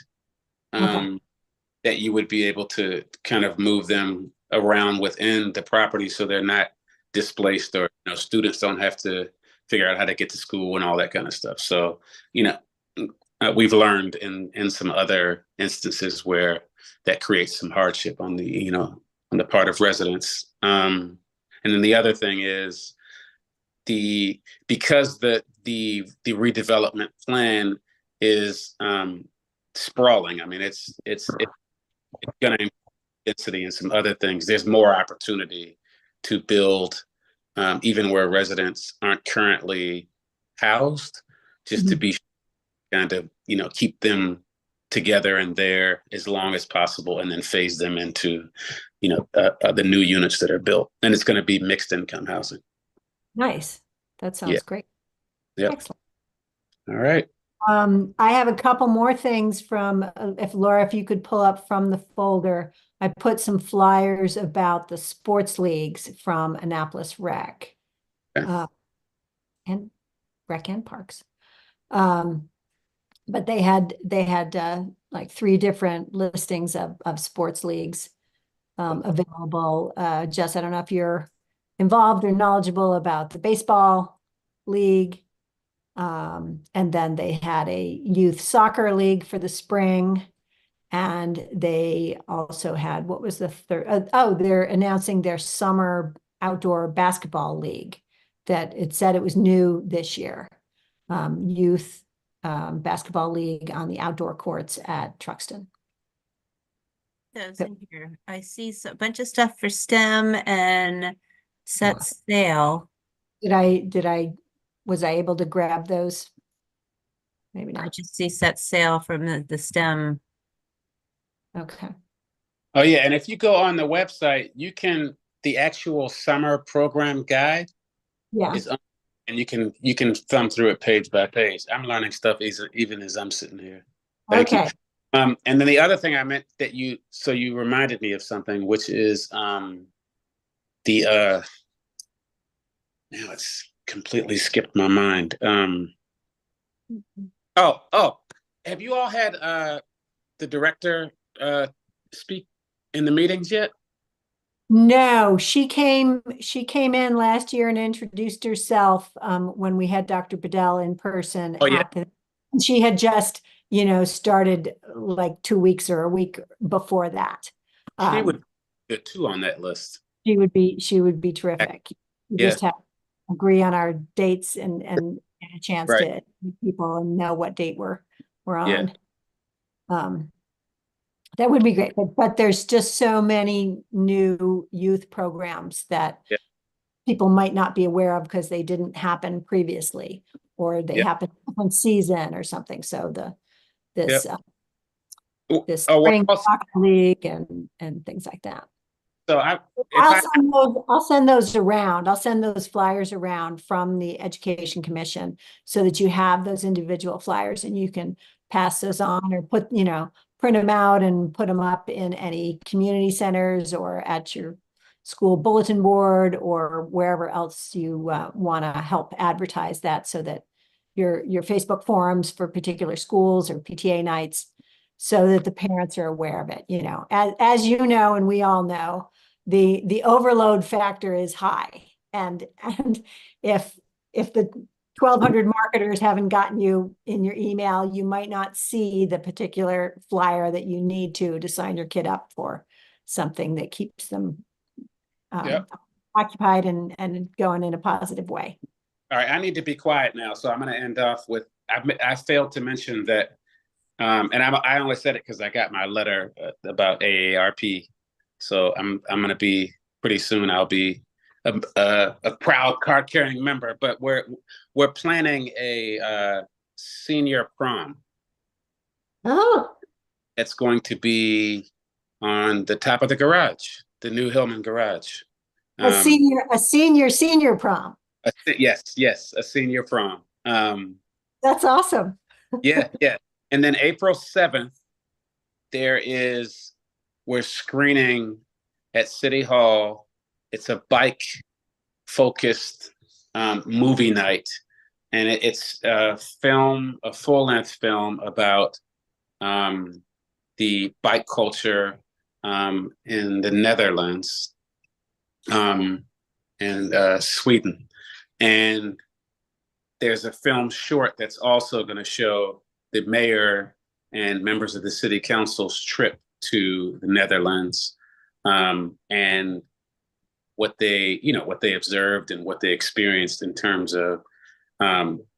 That you would be able to kind of move them around within the property so they're not displaced, or students don't have to figure out how to get to school and all that kind of stuff. So we've learned in some other instances where that creates some hardship on the part of residents. And then the other thing is because the redevelopment plan is sprawling. I mean, it's going to density and some other things. There's more opportunity to build, even where residents aren't currently housed, just to be kind of keep them together and there as long as possible, and then phase them into the new units that are built. And it's going to be mixed income housing. Nice. That sounds great. Yeah. Excellent. All right. I have a couple more things from, Laura, if you could pull up from the folder. I put some flyers about the sports leagues from Annapolis Rec, and Rec and Parks. But they had like 3 different listings of sports leagues available. Jess, I don't know if you're involved or knowledgeable about the baseball league. And then they had a youth soccer league for the spring. And they also had, what was the third? They're announcing their summer outdoor basketball league that it said it was new this year. Youth basketball league on the outdoor courts at Truxton. Those in here. I see a bunch of stuff for STEM and set sail. Was I able to grab those? Maybe not. I just see set sail from the STEM. Okay. Oh yeah, and if you go on the website, the actual summer program guide is and you can thumb through it page by page. I'm learning stuff even as I'm sitting here. Thank you. And then the other thing I meant that you reminded me of something, which is now it's completely skipped my mind. Have you all had the director speak in the meetings yet? No, she came in last year and introduced herself when we had Dr. Bedell in person. She had just, started like 2 weeks or a week before that. She would be good too on that list. She would be terrific. We just have to agree on our dates and get a chance to meet people and know what date we're on. That would be great, but there's just so many new youth programs that people might not be aware of because they didn't happen previously, or they Yep. happened in season or something. So this this Oh, well, spring also- soccer league and things like that. so I'll send those around. I'll send those flyers around from the Education Commission so that you have those individual flyers and you can pass those on or print them out and put them up in any community centers or at your school bulletin board or wherever else you want to help advertise that, so that your Facebook forums for particular schools or PTA nights, so that the parents are aware of it. As you know, and we all know, the overload factor is high. And if the 1,200 marketers haven't gotten you in your email, you might not see the particular flyer that you need to sign your kid up for something that keeps them occupied and going in a positive way. All right, I need to be quiet now, so I'm going to end off with, I failed to mention that, and I only said it because I got my letter about AARP. So I'm going to be, pretty soon I'll be a proud card-carrying member, but we're planning a senior prom. Oh, It's going to be on the top of the garage, the new Hillman garage. a senior prom. Yes, a senior prom. That's awesome. Yeah. And then April 7th, we're screening at City Hall. It's a bike-focused movie night, and it's a full-length film about the bike culture in the Netherlands and Sweden. And there's a film short that's also going to show the mayor and members of the city council's trip to the Netherlands, and what they observed and what they experienced in terms of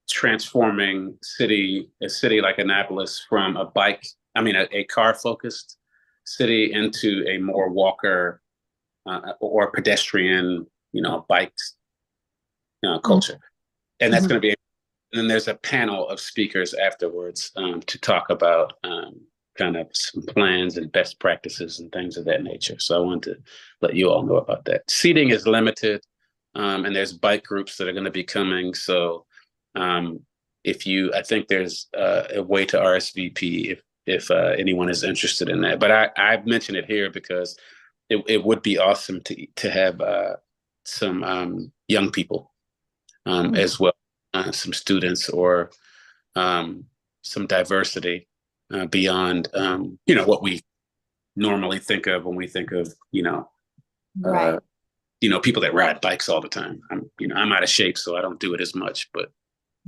transforming a city like Annapolis from a car-focused city into a more walker or pedestrian, bike culture. And that's going to be, and then there's a panel of speakers afterwards to talk about kind of some plans and best practices and things of that nature. So I wanted to let you all know about that. Seating is limited, and there's bike groups that are going to be coming. So I think there's a way to RSVP if anyone is interested in that. But I mention it here because it would be awesome to have some young people as well, some students or some diversity beyond what we normally think of when we think of Right. People that ride bikes all the time. I'm out of shape, so I don't do it as much, but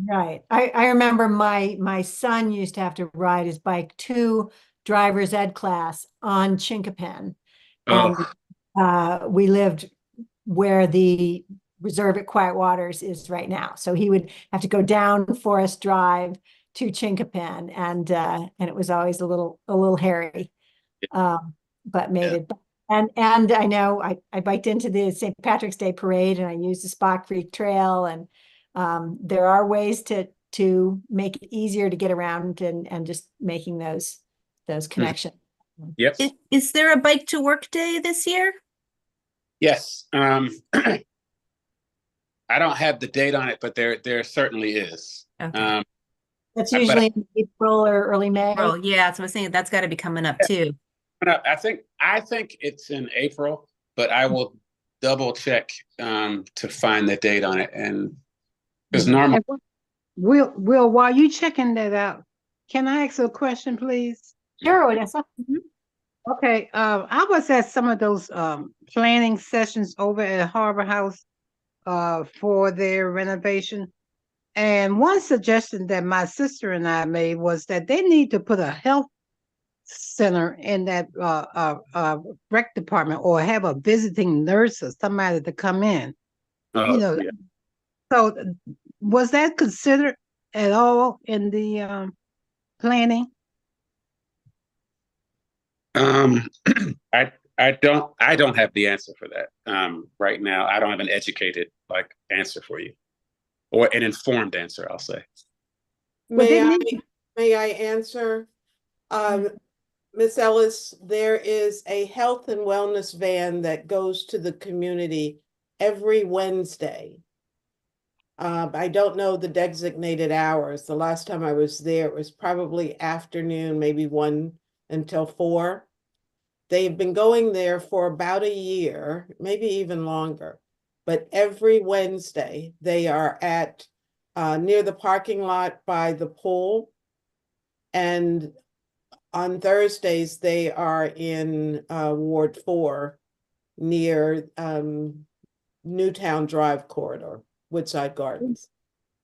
Right. I remember my son used to have to ride his bike to driver's ed class on Chinquapin. And we lived where the reserve at Quiet Waters is right now. So he would have to go down Forest Drive to Chinquapin, and it was always a little hairy, but made it. And I know I biked into the St. Patrick's Day parade, and I used the Spock Creek Trail, and there are ways to make it easier to get around and just making those connections. Yep. Is there a bike to work day this year? Yes. I don't have the date on it, but there certainly is. Okay. That's usually in April or early May. Oh, yeah. So I was saying that's got to be coming up too. I think it's in April, but I will double check to find the date on it. And because normally, Will, while you checking that out, can I ask a question, please? Sure, Vanessa. Okay, I was at some of those planning sessions over at Harbor House for their renovation. And one suggestion that my sister and I made was that they need to put a health center in that rec department, or have a visiting nurse or somebody to come in. yeah. So was that considered at all in the planning? I don't have the answer for that. Right now, I don't have an educated answer for you, or an informed answer, I'll say. Well, May I answer? Ms. Ellis, there is a health and wellness van that goes to the community every Wednesday. I don't know the designated hours. The last time I was there, it was probably afternoon, maybe 1 until 4. They've been going there for about a year, maybe even longer. But every Wednesday, they are at near the parking lot by the pool. And on Thursdays, they are in Ward 4 near Newtown Drive corridor, Woodside Gardens.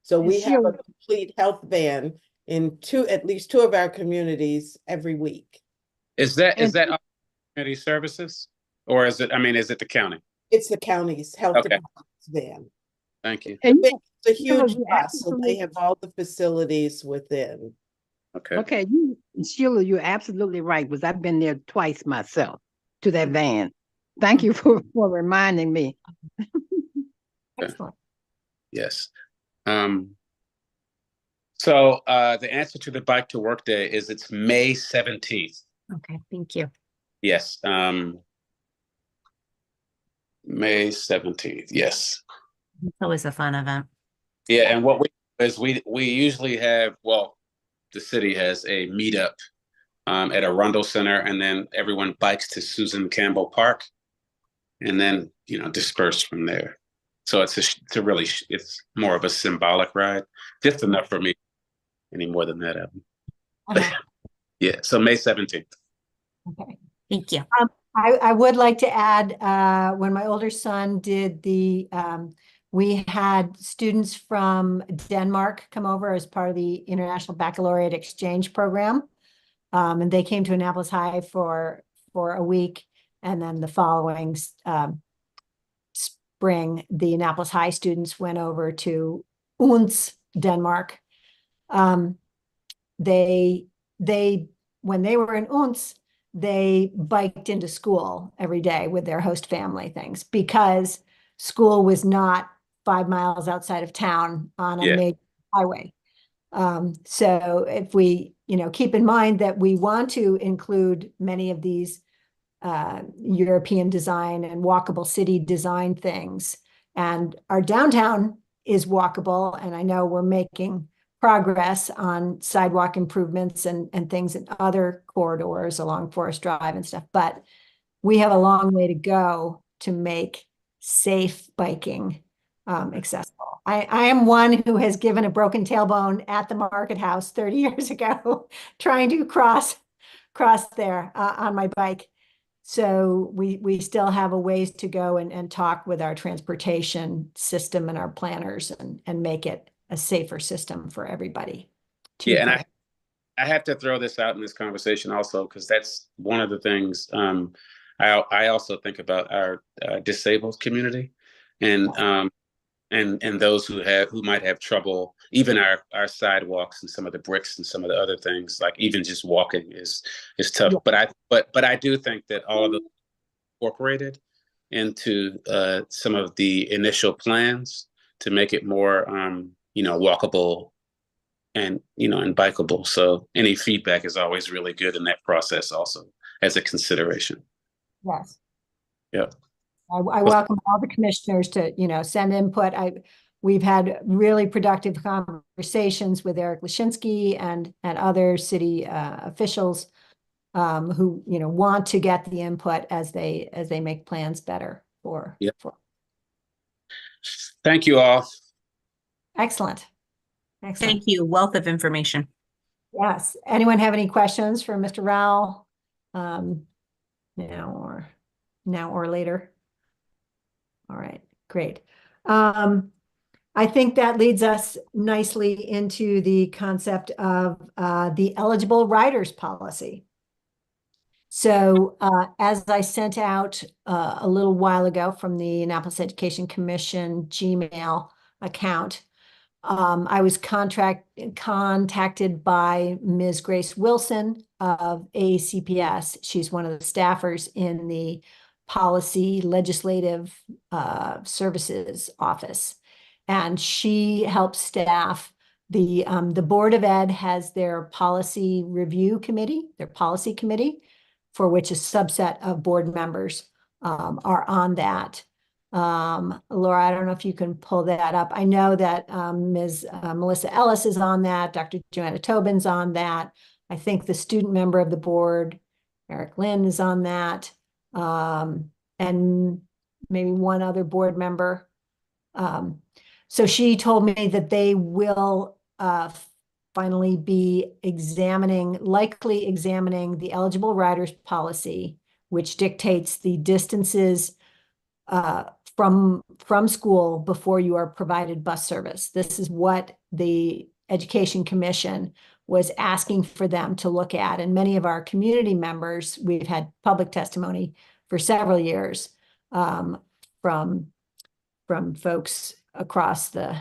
So we have a complete health van in at least two of our communities every week. Is that community services, or is it? I mean, is it the county? It's the county's health Okay. department's van. Thank you. It's a huge you bus, so they absolutely- have all the facilities within. Okay. Okay, Sheila, you're absolutely right, because I've been there twice myself to that van. Thank you for reminding me. Excellent. Yes. So the answer to the Bike to Work Day is it's May 17th. Okay, thank you. Yes. May 17th. Yes. It's always a fun event. Yeah. And what we usually have, well, the city has a meetup at Arundel Center, and then everyone bikes to Susan Campbell Park, and then disperse from there. So it's more of a symbolic ride, just enough for me. Any more than that, yeah. So May 17th. Okay. Thank you. I would like to add, when my older son did we had students from Denmark come over as part of the International Baccalaureate Exchange Program. And they came to Annapolis High for a week. And then the following spring, the Annapolis High students went over to Odense, Denmark. When they were in Odense, they biked into school every day with their host family things, because school was not 5 miles outside of town on a major highway. So if we, keep in mind that we want to include many of these European design and walkable city design things, and our downtown is walkable, and I know we're making progress on sidewalk improvements and things in other corridors along Forest Drive and stuff, but we have a long way to go to make safe biking accessible. I am one who has given a broken tailbone at the Market House 30 years ago, trying to cross there on my bike. So we still have a ways to go and talk with our transportation system and our planners and make it a safer system for everybody. Yeah, and I have to throw this out in this conversation also, because that's one of the things I also think about our disabled community, and those who might have trouble, even our sidewalks and some of the bricks and some of the other things, like even just walking is tough. Yeah. But I do think that all of those incorporated into some of the initial plans to make it more walkable and and bikeable. So any feedback is always really good in that process also as a consideration. Yes. Yep. I welcome all the commissioners to, send input. We've had really productive conversations with Eric Lashinsky and other city officials who, want to get the input as they make plans better for. Yep. Thank you all. Excellent. Thank you. Wealth of information. Yes. Anyone have any questions for Mr. Rowell now or later? All right, great. I think that leads us nicely into the concept of the eligible riders policy. So as I sent out a little while ago from the Annapolis Education Commission Gmail account, I was contacted by Ms. Grace Wilson of ACPS. She's one of the staffers in the Policy Legislative Services Office. And she helps staff the Board of Ed has their policy review committee, their policy committee, for which a subset of board members are on that. Laura, I don't know if you can pull that up. I know that Ms. Melissa Ellis is on that. Dr. Joanna Tobin's on that. I think the student member of the board, Eric Lynn, is on that. And maybe one other board member. So she told me that they will finally be likely examining the eligible riders policy, which dictates the distances from school before you are provided bus service. This is what the Education Commission was asking for them to look at. And many of our community members, we've had public testimony for several years from folks across the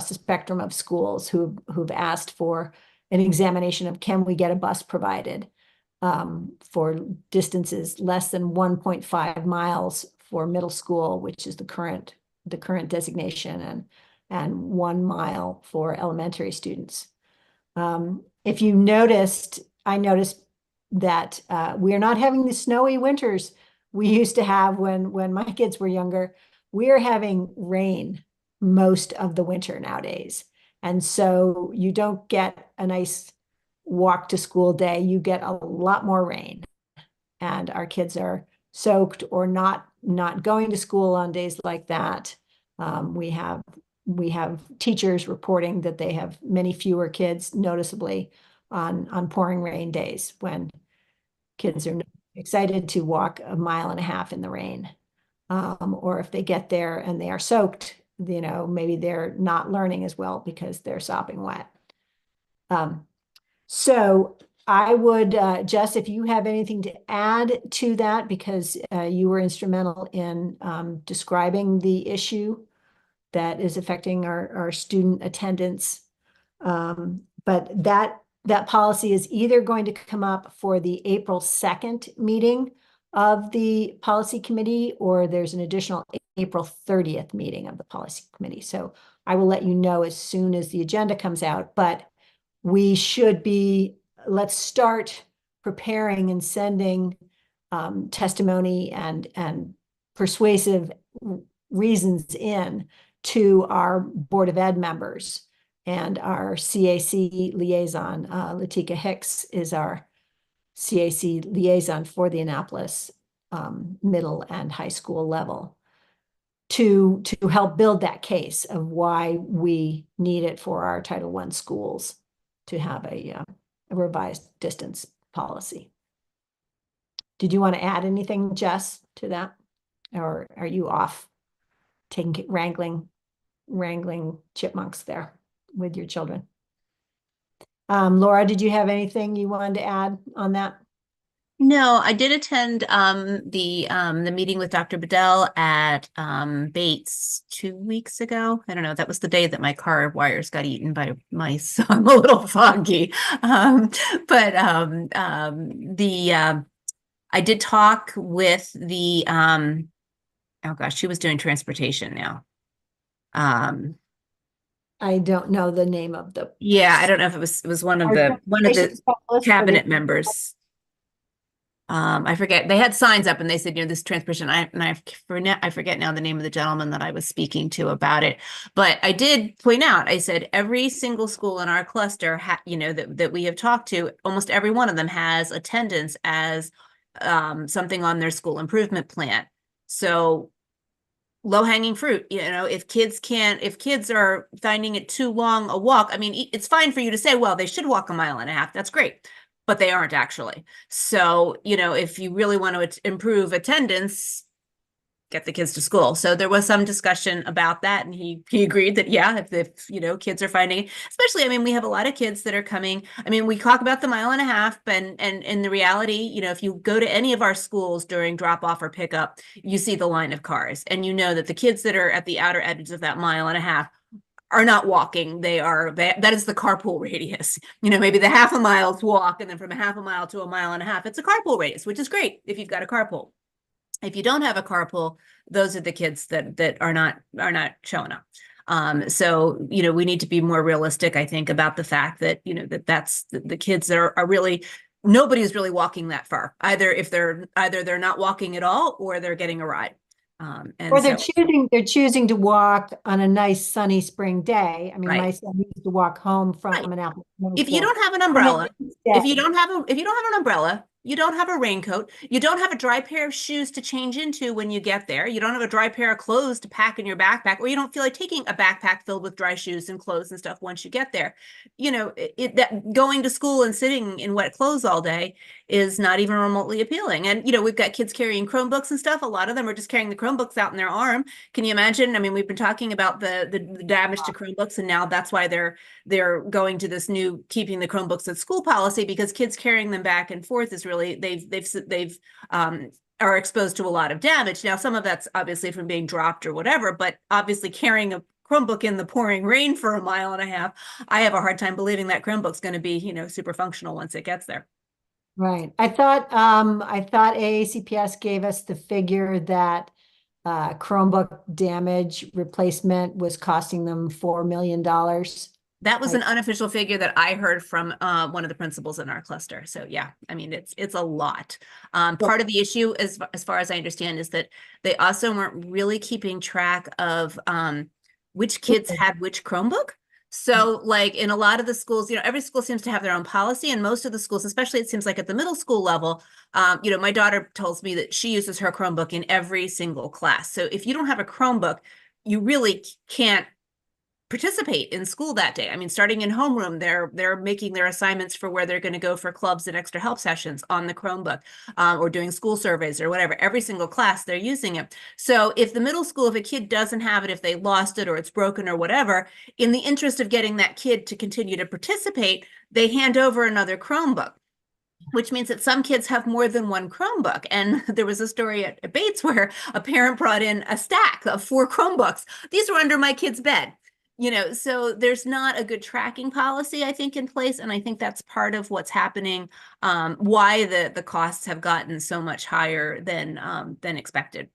spectrum of schools who've asked for an examination of, can we get a bus provided for distances less than 1.5 miles for middle school, which is the current designation, and 1 mile for elementary students. If you noticed, I noticed that we are not having the snowy winters we used to have when my kids were younger. We are having rain most of the winter nowadays. And so you don't get a nice walk to school day, you get a lot more rain. And our kids are soaked or not going to school on days like that. We have teachers reporting that they have many fewer kids noticeably on pouring rain days when kids are excited to walk 1.5 miles in the rain. Or if they get there and they are soaked, maybe they're not learning as well because they're sopping wet. So I would, Jess, if you have anything to add to that, because you were instrumental in describing the issue that is affecting our student attendance. But that policy is either going to come up for the April 2nd meeting of the policy committee, or there's an additional April 30th meeting of the policy committee. So I will let you know as soon as the agenda comes out, but let's start preparing and sending testimony and persuasive reasons in to our Board of Ed members, and our CAC liaison. Latika Hicks is our CAC liaison for the Annapolis middle and high school level, to help build that case of why we need it for our Title I schools to have a revised distance policy. Did you want to add anything, Jess, to that? Or are you off wrangling chipmunks there with your children? Laura, did you have anything you wanted to add on that? No, I did attend the meeting with Dr. Bedell at Bates 2 weeks ago. I don't know, that was the day that my car wires got eaten by mice, so I'm a little foggy. I did talk with the oh gosh, she was doing transportation now. I don't know the name of the. Yeah, I don't know if it was one of the cabinet members. I forget. They had signs up and they said, this transportation. I forget now the name of the gentleman that I was speaking to about it. But I did point out, I said, every single school in our cluster, that we have talked to, almost every one of them has attendance as something on their school improvement plan. So low-hanging fruit, if kids are finding it too long a walk, it's fine for you to say, well, they should walk 1.5 miles. That's great. But they aren't actually. So, if you really want to improve attendance, get the kids to school. So there was some discussion about that. And he agreed that, yeah, if kids are finding, especially, we have a lot of kids that are coming. We talk about the 1.5 miles, and in the reality, if you go to any of our schools during drop off or pickup, you see the line of cars, and that the kids that are at the outer edges of that 1.5 miles are not walking. That is the carpool radius. Maybe the half a mile's walk, and then from a half a mile to a mile and a half, it's a carpool radius, which is great if you've got a carpool. If you don't have a carpool, those are the kids that are not showing up. So, we need to be more realistic, I think, about the fact that, that's the kids that are really, nobody's really walking that far. Either they're not walking at all, or they're getting a ride. Or they're choosing to walk on a nice sunny spring day. I mean, Right. my son used to walk home from Right. Annapolis. If you don't have an umbrella, if you don't have an umbrella, you don't have a raincoat, you don't have a dry pair of shoes to change into when you get there, you don't have a dry pair of clothes to pack in your backpack, or you don't feel like taking a backpack filled with dry shoes and clothes and stuff once you get there, that going to school and sitting in wet clothes all day is not even remotely appealing. And, we've got kids carrying Chromebooks and stuff. A lot of them are just carrying the Chromebooks out in their arm. Can you imagine? I mean, we've been talking about the damage to Chromebooks, and now that's why they're going to this new keeping the Chromebooks at school policy, because kids carrying them back and forth is really, they've are exposed to a lot of damage. Now, some of that's obviously from being dropped or whatever, but obviously carrying a Chromebook in the pouring rain for a mile and a half, I have a hard time believing that Chromebook's going to be, super functional once it gets there. Right. I thought AACPS gave us the figure that Chromebook damage replacement was costing them $4 million. That was an unofficial figure that I heard from one of the principals in our cluster. So yeah, I mean, it's a lot. Part of the issue, as far as I understand, is that they also weren't really keeping track of which kids had which Chromebook. So like in a lot of the schools, every school seems to have their own policy, and most of the schools, especially it seems like at the middle school level, my daughter tells me that she uses her Chromebook in every single class. So if you don't have a Chromebook, you really can't participate in school that day. I mean, starting in homeroom, they're making their assignments for where they're going to go for clubs and extra help sessions on the Chromebook, or doing school surveys or whatever. Every single class they're using it. So if the middle school, if a kid doesn't have it, if they lost it or it's broken or whatever, in the interest of getting that kid to continue to participate, they hand over another Chromebook, which means that some kids have more than one Chromebook. And there was a story at Bates where a parent brought in a stack of 4 Chromebooks. These were under my kid's bed. So there's not a good tracking policy, I think, in place. And I think that's part of what's happening, why the costs have gotten so much higher than expected.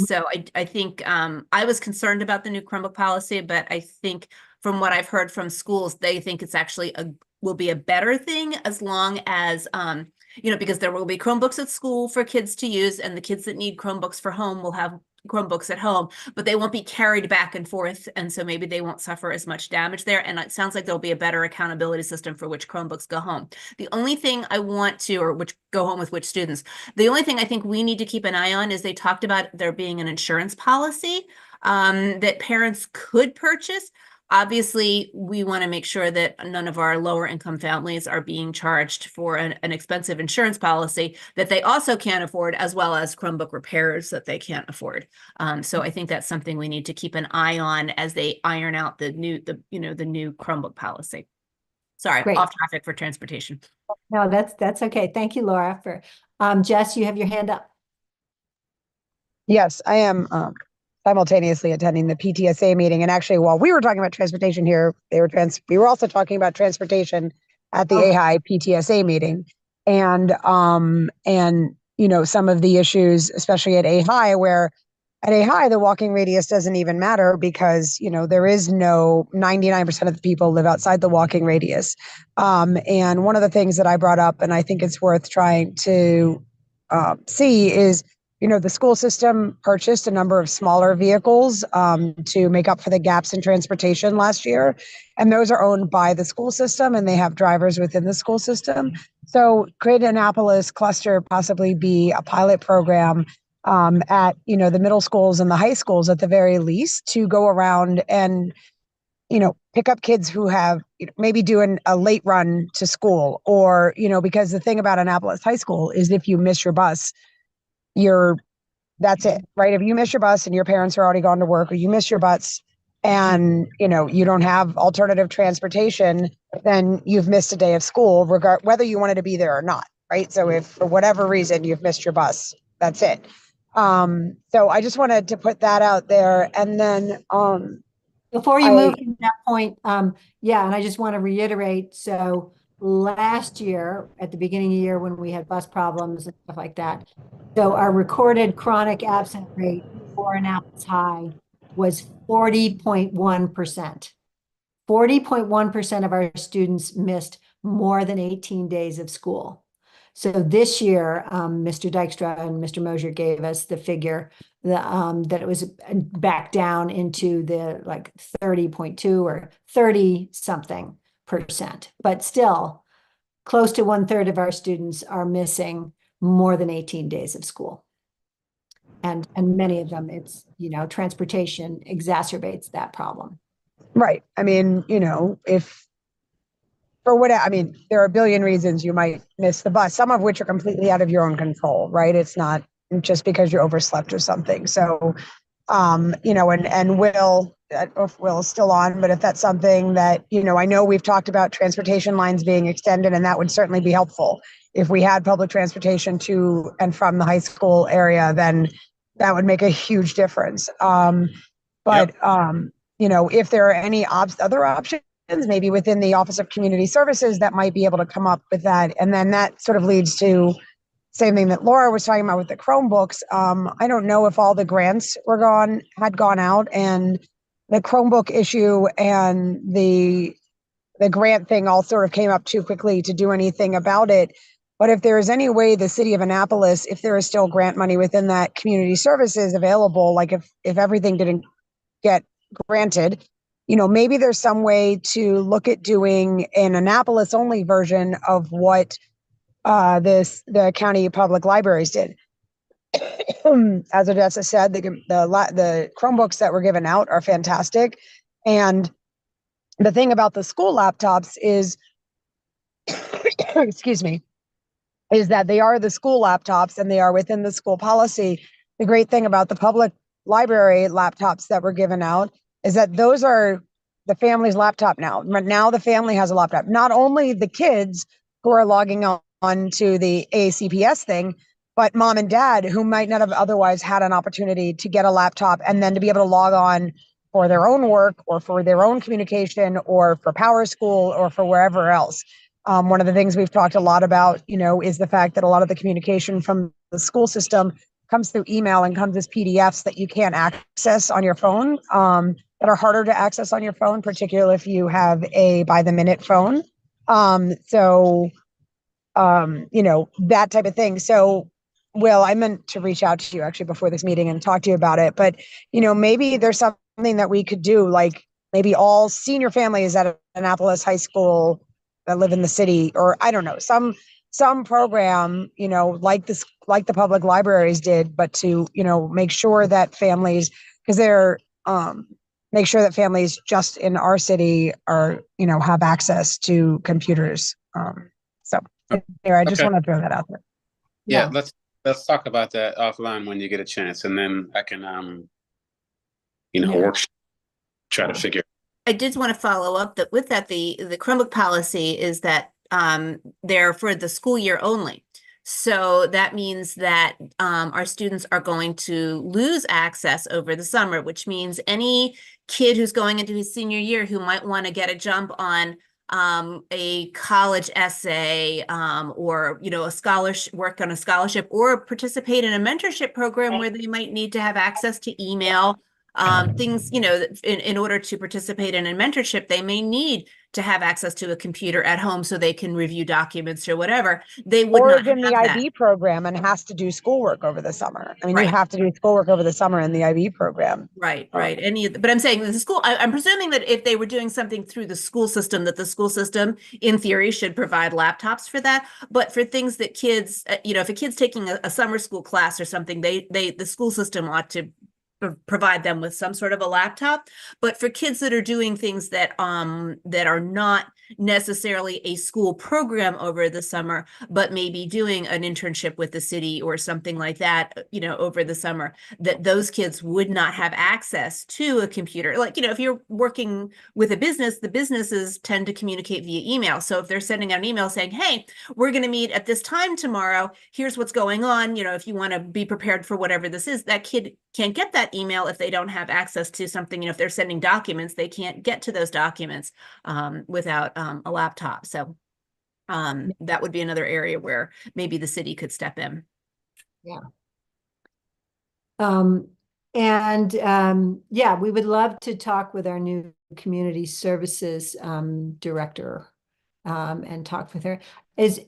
So I think I was concerned about the new Chromebook policy, but I think from what I've heard from schools, they think it's actually will be a better thing, as long as, because there will be Chromebooks at school for kids to use, and the kids that need Chromebooks for home will have Chromebooks at home, but they won't be carried back and forth. And so maybe they won't suffer as much damage there. And it sounds like there'll be a better accountability system for which Chromebooks go home. The only thing I want to, or which go home with which students, the only thing I think we need to keep an eye on is they talked about there being an insurance policy that parents could purchase. Obviously, we want to make sure that none of our lower income families are being charged for an expensive insurance policy that they also can't afford, as well as Chromebook repairs that they can't afford. So I think that's something we need to keep an eye on as they iron out the new Chromebook policy. Sorry, Great. Off topic for transportation. No, that's okay. Thank you, Laura. For Jess, you have your hand up. Yes, I am simultaneously attending the PTSA meeting. And actually, while we were talking about transportation here, we were also talking about transportation at the AHI PTSA meeting. And some of the issues, especially at AHI, where at AHI, the walking radius doesn't even matter because, there is 99% of the people live outside the walking radius. And one of the things that I brought up, and I think it's worth trying to see, is the school system purchased a number of smaller vehicles to make up for the gaps in transportation last year. And those are owned by the school system, and they have drivers within the school system. So could Annapolis cluster possibly be a pilot program at, the middle schools and the high schools at the very least, to go around and, pick up kids who have maybe doing a late run to school, or, because the thing about Annapolis High School is if you miss your bus, that's it, right? If you miss your bus and your parents are already gone to work, or you miss your bus and, you don't have alternative transportation, then you've missed a day of school, whether you wanted to be there or not, right? So if for whatever reason you've missed your bus, that's it. So I just wanted to put that out there. And then Before you I- move to that point, yeah, and I just want to reiterate, so last year, at the beginning of the year when we had bus problems and stuff like that, so our recorded chronic absent rate for Annapolis High was 40.1%. 40.1% of our students missed more than 18 days of school. So this year, Mr. Dykstra and Mr. Mosier gave us the figure that it was back down into the like 30.2 or 30 something %. But still, close to 1/3 of our students are missing more than 18 days of school. And many of them, it's, transportation exacerbates that problem. Right. I mean, if for what, I mean, there are a billion reasons you might miss the bus, some of which are completely out of your own control, right? It's not just because you overslept or something. So, and Will, I don't know if Will's still on, but if that's something that, I know we've talked about transportation lines being extended, and that would certainly be helpful. If we had public transportation to and from the high school area, then that would make a huge difference. If there are any other options, maybe within the Office of Community Services that might be able to come up with that. And then that sort of leads to same thing that Laura was talking about with the Chromebooks. I don't know if all the grants had gone out, and the Chromebook issue and the grant thing all sort of came up too quickly to do anything about it. But if there is any way the city of Annapolis, if there is still grant money within that community services available, like if everything didn't get granted, maybe there's some way to look at doing an Annapolis only version of what the county public libraries did. As Odessa said, the Chromebooks that were given out are fantastic. And the thing about the school laptops is, excuse me, is that they are the school laptops and they are within the school policy. The great thing about the public library laptops that were given out is that those are the family's laptop now. Now the family has a laptop. Not only the kids who are logging on to the AACPS thing, but mom and dad who might not have otherwise had an opportunity to get a laptop and then to be able to log on for their own work or for their own communication or for Power School or for wherever else. One of the things we've talked a lot about, is the fact that a lot of the communication from the school system comes through email and comes as PDFs that you can't access on your phone, that are harder to access on your phone, particularly if you have a by the minute phone. That type of thing. So, Will, I meant to reach out to you actually before this meeting and talk to you about it, but, maybe there's something that we could do, like maybe all senior families at Annapolis High School that live in the city, or I don't know, some program, like the public libraries did, but to, make sure that families, because make sure that families just in our city are, have access to computers. I just want to throw that out there. Yeah, let's talk about that offline when you get a chance, and then I can try to figure. I did want to follow up that with that the Chromebook policy is that they're for the school year only. So that means that our students are going to lose access over the summer, which means any kid who's going into his senior year who might want to get a jump on a college essay or, a scholarship, work on a scholarship, or participate in a mentorship program where they might need to have access to email, things, in order to participate in a mentorship, they may need to have access to a computer at home so they can review documents or whatever. They would or not in the have IB program and has to do schoolwork over the summer. I mean, Right. you have to do schoolwork over the summer in the IB program. Right. But I'm saying the school, I'm presuming that if they were doing something through the school system, that the school system in theory should provide laptops for that. But for things that kids, if a kid's taking a summer school class or something, the school system ought to provide them with some sort of a laptop. But for kids that are doing things that are not necessarily a school program over the summer, but maybe doing an internship with the city or something like that, over the summer, that those kids would not have access to a computer. Like, if you're working with a business, the businesses tend to communicate via email. So if they're sending out an email saying, hey, we're going to meet at this time tomorrow, here's what's going on, if you want to be prepared for whatever this is, that kid can't get that email if they don't have access to something. If they're sending documents, they can't get to those documents without a laptop. So that would be another area where maybe the city could step in. Yeah. Yeah, we would love to talk with our new community services director and talk with her. Is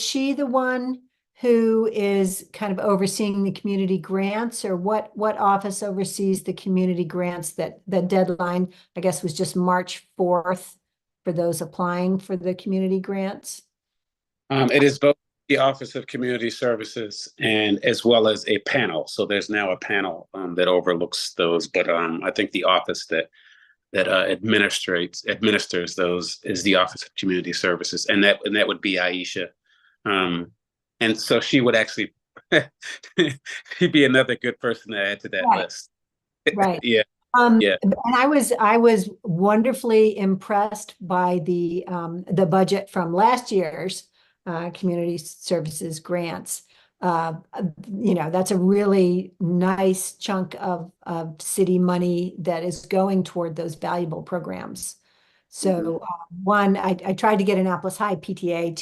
she the one who is kind of overseeing the community grants, or what office oversees the community grants? That the deadline, I guess, was just March 4th for those applying for the community grants? It is both the Office of Community Services and as well as a panel. So there's now a panel that overlooks those, but I think the office that administers those is the Office of Community Services, and that would be Aisha. And so she would actually she'd be another good person to add to that list. Right. Yeah. And I was wonderfully impressed by the budget from last year's community services grants. That's a really nice chunk of city money that is going toward those valuable programs. So one, I tried to get Annapolis High PTA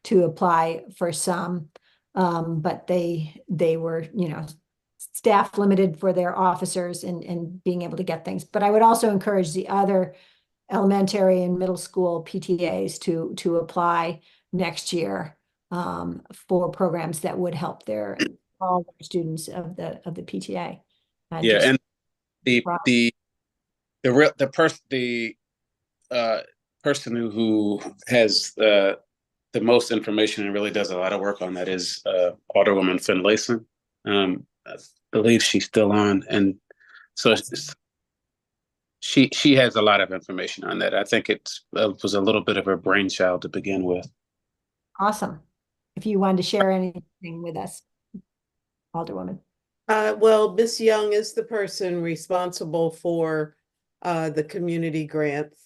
to apply for some, but they were, staff limited for their officers and being able to get things. But I would also encourage the other elementary and middle school PTAs to apply next year for programs that would help all their students of the PTA. And the person who has the most information and really does a lot of work on that is Alderwoman Finlayson. I believe she's still on, and so she has a lot of information on that. I think it was a little bit of her brainchild to begin with. Awesome. If you wanted to share anything with us, Alderwoman. Well, Ms. Young is the person responsible for the community grants.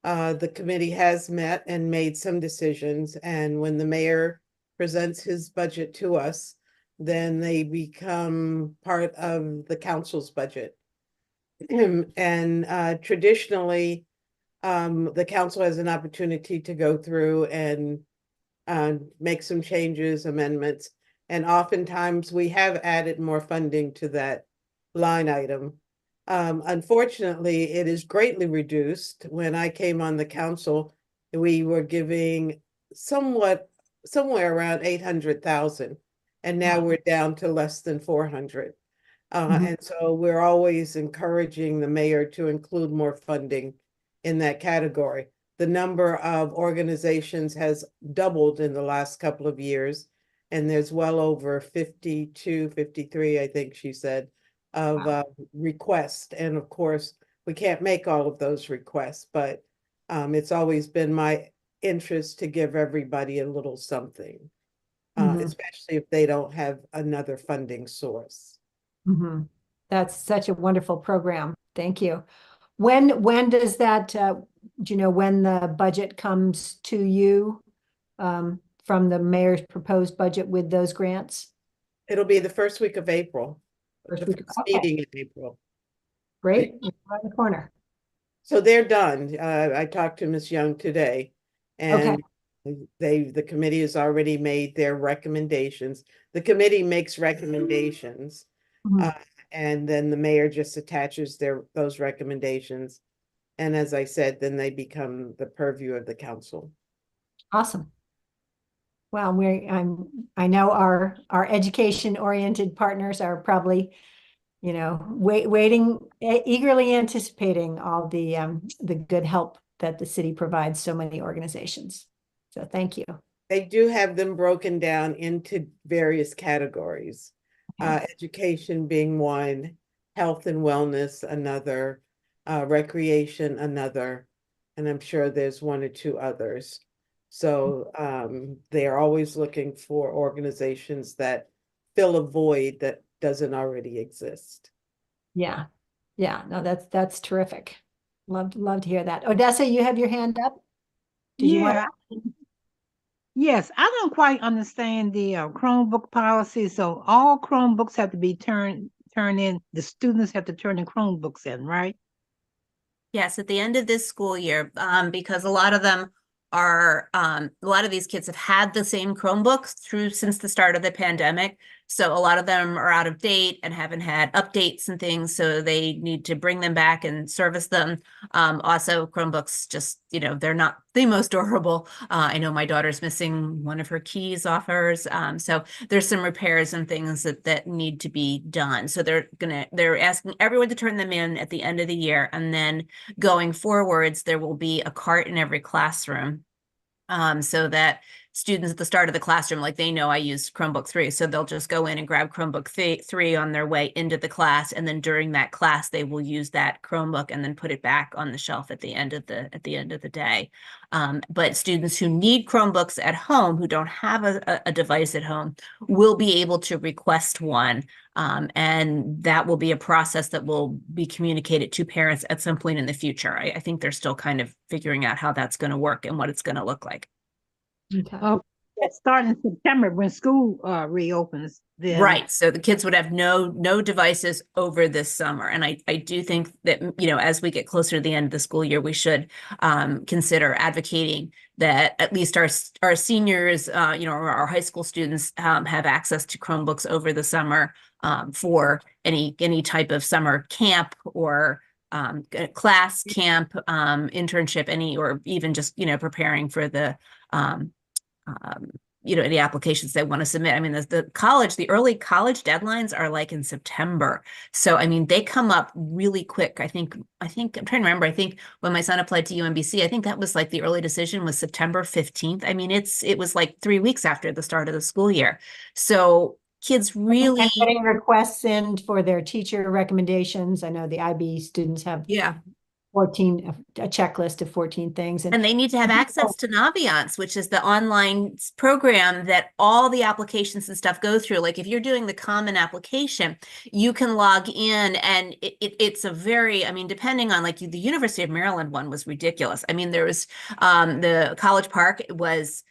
The committee has met and made some decisions, and when the mayor presents his budget to us, then they become part of the council's budget. And traditionally, the council has an opportunity to go through and make some changes, amendments, and oftentimes we have added more funding to that line item. Unfortunately, it is greatly reduced. When I came on the council, we were giving somewhere around 800,000, and now we're down to less than 400. And so we're always encouraging the mayor to include more funding in that category. The number of organizations has doubled in the last couple of years, and there's well over 52, 53, I think she said, of requests. And of course, we can't make all of those requests, but it's always been my interest to give everybody a little something, especially if they don't have another funding source. That's such a wonderful program. Thank you. When does that, do you know when the budget comes to you from the mayor's proposed budget with those grants? It'll be the first week of April. First The week, first okay. meeting in April. Great, around the corner. So they're done. I talked to Ms. Young today, and the committee has already made their recommendations. The committee makes recommendations, and then the mayor just attaches those recommendations. And as I said, then they become the purview of the council. Awesome. Well, I know our education-oriented partners are probably, waiting, eagerly anticipating all the good help that the city provides so many organizations. So thank you. They do have them broken down into various categories. Education being one, health and wellness another, recreation another, and I'm sure there's one or two others. So they are always looking for organizations that fill a void that doesn't already exist. Yeah. Yeah. No, that's terrific. Love to hear that. Odessa, you have your hand up? Did you want Yeah. Yes, I don't quite understand the Chromebook policy. So all Chromebooks have to be turned in. The students have to turn the Chromebooks in, right? Yes, at the end of this school year, because a lot of them are, a lot of these kids have had the same Chromebooks since the start of the pandemic. So a lot of them are out of date and haven't had updates and things. So they need to bring them back and service them. Also, Chromebooks just, they're not the most durable. I know my daughter's missing one of her keys off hers. So there's some repairs and things that need to be done. So they're asking everyone to turn them in at the end of the year. And then going forwards, there will be a cart in every classroom. So that students at the start of the classroom, like they know I use Chromebook 3, so they'll just go in and grab Chromebook 3 on their way into the class, and then during that class they will use that Chromebook and then put it back on the shelf at the end of the day. But students who need Chromebooks at home, who don't have a device at home, will be able to request one. And that will be a process that will be communicated to parents at some point in the future. I think they're still kind of figuring out how that's going to work and what it's going to look like. Okay. Starting September when school reopens. Then. Right. So the kids would have no devices over this summer. And I do think that, as we get closer to the end of the school year, we should consider advocating that at least our seniors, our high school students have access to Chromebooks over the summer for any type of summer camp or class camp, internship, or even just, preparing for the any applications they want to submit. I mean, the early college deadlines are like in September. So, I mean, they come up really quick. I think I'm trying to remember. I think when my son applied to UMBC, I think that was like the early decision was September 15th. I mean, it was like 3 weeks after the start of the school year. So kids really getting requests in for their teacher recommendations. I know the IB students have 14, a checklist of 14 things. And they need to have access to Naviance, which is the online program that all the applications and stuff go through. Like if you're doing the common application, you can log in, and it's a very, depending on, like, the University of Maryland one was ridiculous. I mean, there was the College Park it was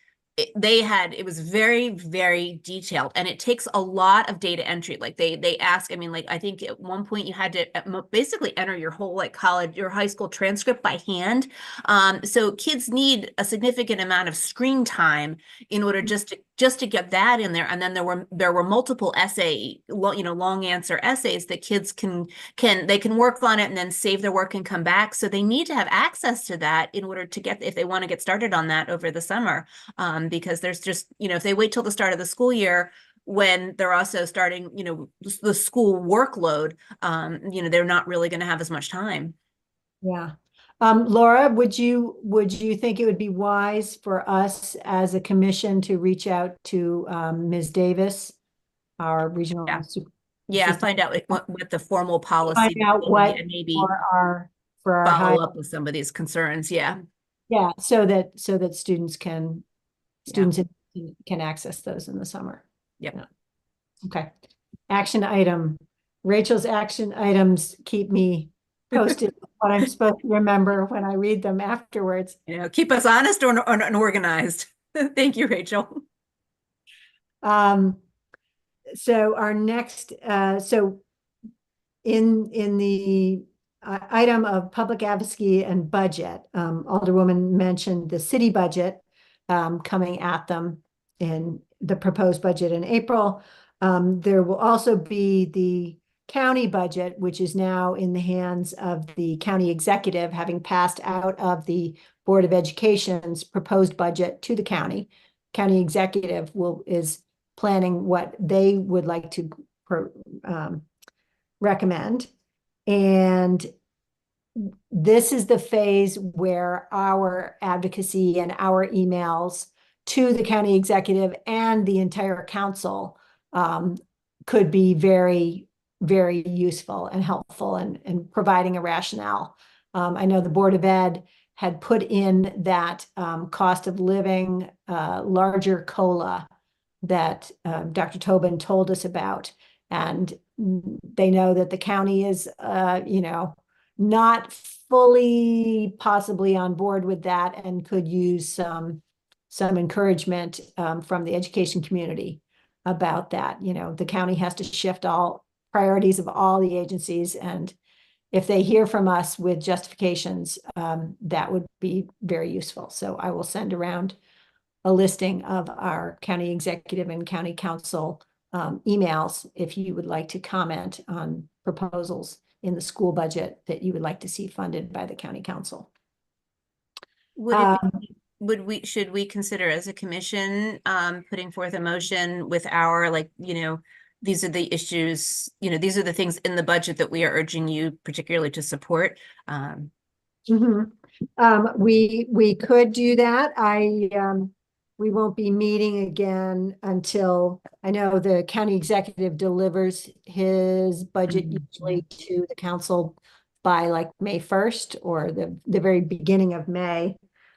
very, very detailed, and it takes a lot of data entry. Like they ask, I think at one point you had to basically enter your whole your high school transcript by hand. So kids need a significant amount of screen time in order just to get that in there. And then there were multiple long answer essays that kids can work on it and then save their work and come back. So they need to have access to that in order to if they want to get started on that over the summer. Because there's just, if they wait till the start of the school year, when they're also starting, the school workload, they're not really going to have as much time. Yeah. Laura, would you think it would be wise for us as a commission to reach out to Ms. Davis, our regional find out what the formal policy, find out what and maybe for our follow up with some of these concerns. So that students can access those in the summer. Yeah. Okay. Action item. Rachel's action items keep me posted what I'm supposed to remember when I read them afterwards. Keep us honest and organized. Thank you, Rachel. So our next, in the item of public advocacy and budget, Alderwoman mentioned the city budget coming at them in the proposed budget in April. There will also be the county budget, which is now in the hands of the county executive, having passed out of the Board of Education's proposed budget to the county. County executive is planning what they would like to recommend. And this is the phase where our advocacy and our emails to the county executive and the entire council could be very, very useful and helpful in providing a rationale. I know the Board of Ed had put in that cost of living larger COLA that Dr. Tobin told us about. And they know that the county is, not fully possibly on board with that and could use some encouragement from the education community about that. The county has to shift all priorities of all the agencies, and if they hear from us with justifications, that would be very useful. So I will send around a listing of our county executive and county council emails if you would like to comment on proposals in the school budget that you would like to see funded by the county council. Should we consider as a commission putting forth a motion with our, these are the issues, these are the things in the budget that we are urging you particularly to support? We could do that. We won't be meeting again until, I know the county executive delivers his budget usually to the council by like May 1st or the very beginning of May.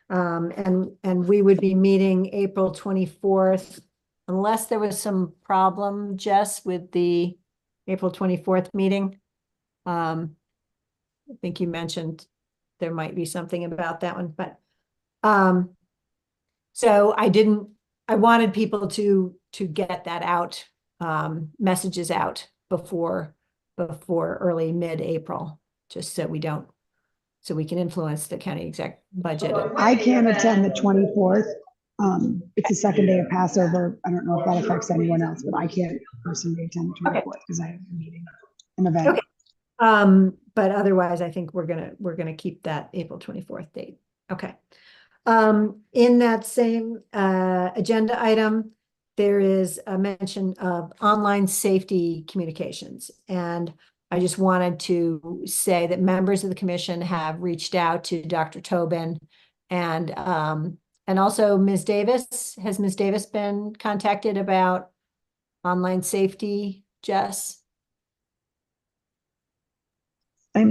And we would be meeting April 24th, unless there was some problem, Jess, with the April 24th meeting. I think you mentioned there might be something about that one, but so I wanted people to get that out, messages out before early mid-April, just so we can influence the county exec budget. I can't attend the 24th. It's the second day of Passover. I don't know if that affects anyone else, but I can't personally attend the 24th because I have a meeting, an event. Okay. But otherwise, I think we're gonna keep that April 24th date. Okay. In that same agenda item, there is a mention of online safety communications. And I just wanted to say that members of the commission have reached out to Dr. Tobin and also Ms. Davis. Has Ms. Davis been contacted about online safety, Jess? I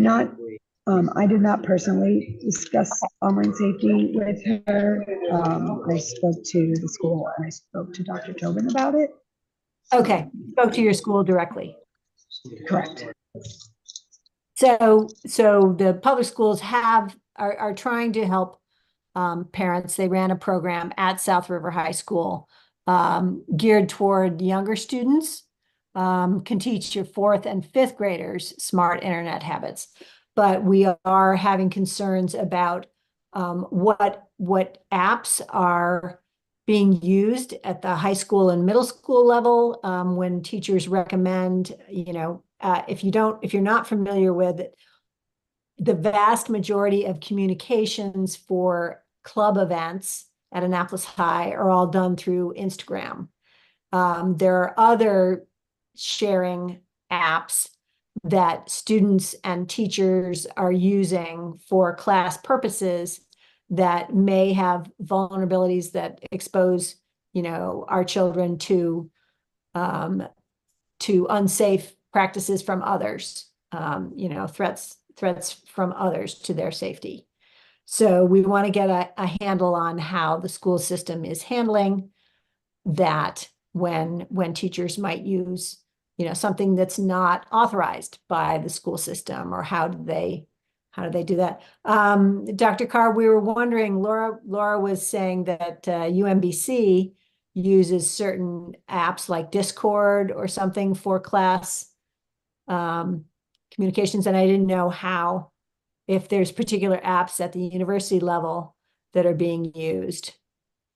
did not personally discuss online safety with her. I spoke to the school and I spoke to Dr. Tobin about it. Okay, spoke to your school directly. Correct. So the public schools are trying to help parents. They ran a program at South River High School geared toward younger students, can teach your 4th and 5th graders smart internet habits. But we are having concerns about what apps are being used at the high school and middle school level when teachers recommend, if you're not familiar with it, the vast majority of communications for club events at Annapolis High are all done through Instagram. There are other sharing apps that students and teachers are using for class purposes that may have vulnerabilities that expose, our children to unsafe practices from others, threats from others to their safety. So we want to get a handle on how the school system is handling that when teachers might use something that's not authorized by the school system, or how do they do that? Dr. Carr, we were wondering, Laura was saying that UMBC uses certain apps like Discord or something for class communications, and I didn't know if there's particular apps at the university level that are being used,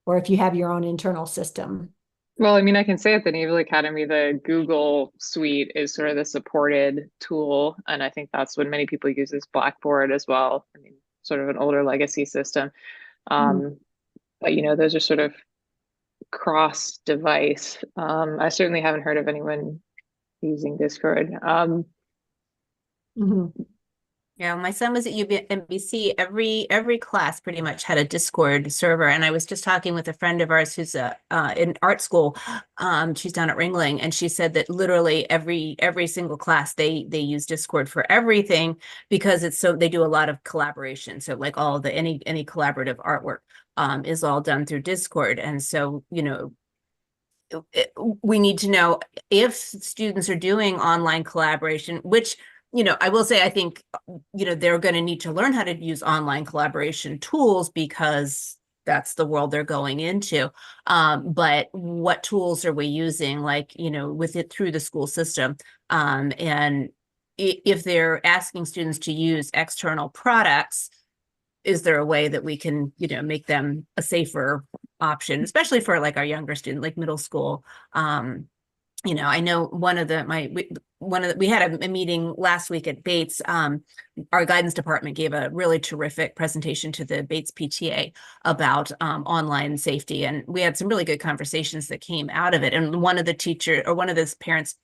or if you have your own internal system. Well, I mean, I can say at the Naval Academy, the Google Suite is sort of the supported tool. And I think that's what many people use is Blackboard as well. I mean, sort of an older legacy system. But, those are sort of cross device. I certainly haven't heard of anyone using Discord. Yeah, my son was at UMBC. Every class pretty much had a Discord server, and I was just talking with a friend of ours who's in art school. She's down at Ringling, and she said that literally every single class they use Discord for everything because it's so they do a lot of collaboration. So like all the any collaborative artwork is all done through Discord, and so we need to know if students are doing online collaboration, which I will say, I think, they're going to need to learn how to use online collaboration tools because that's the world they're going into. But what tools are we using, like, with it through the school system? And if they're asking students to use external products, is there a way that we can, make them a safer option, especially for like our younger student, like middle school? I know we had a meeting last week at Bates. Our guidance department gave a really terrific presentation to the Bates PTA about online safety, and we had some really good conversations that came out of it. And one of the parents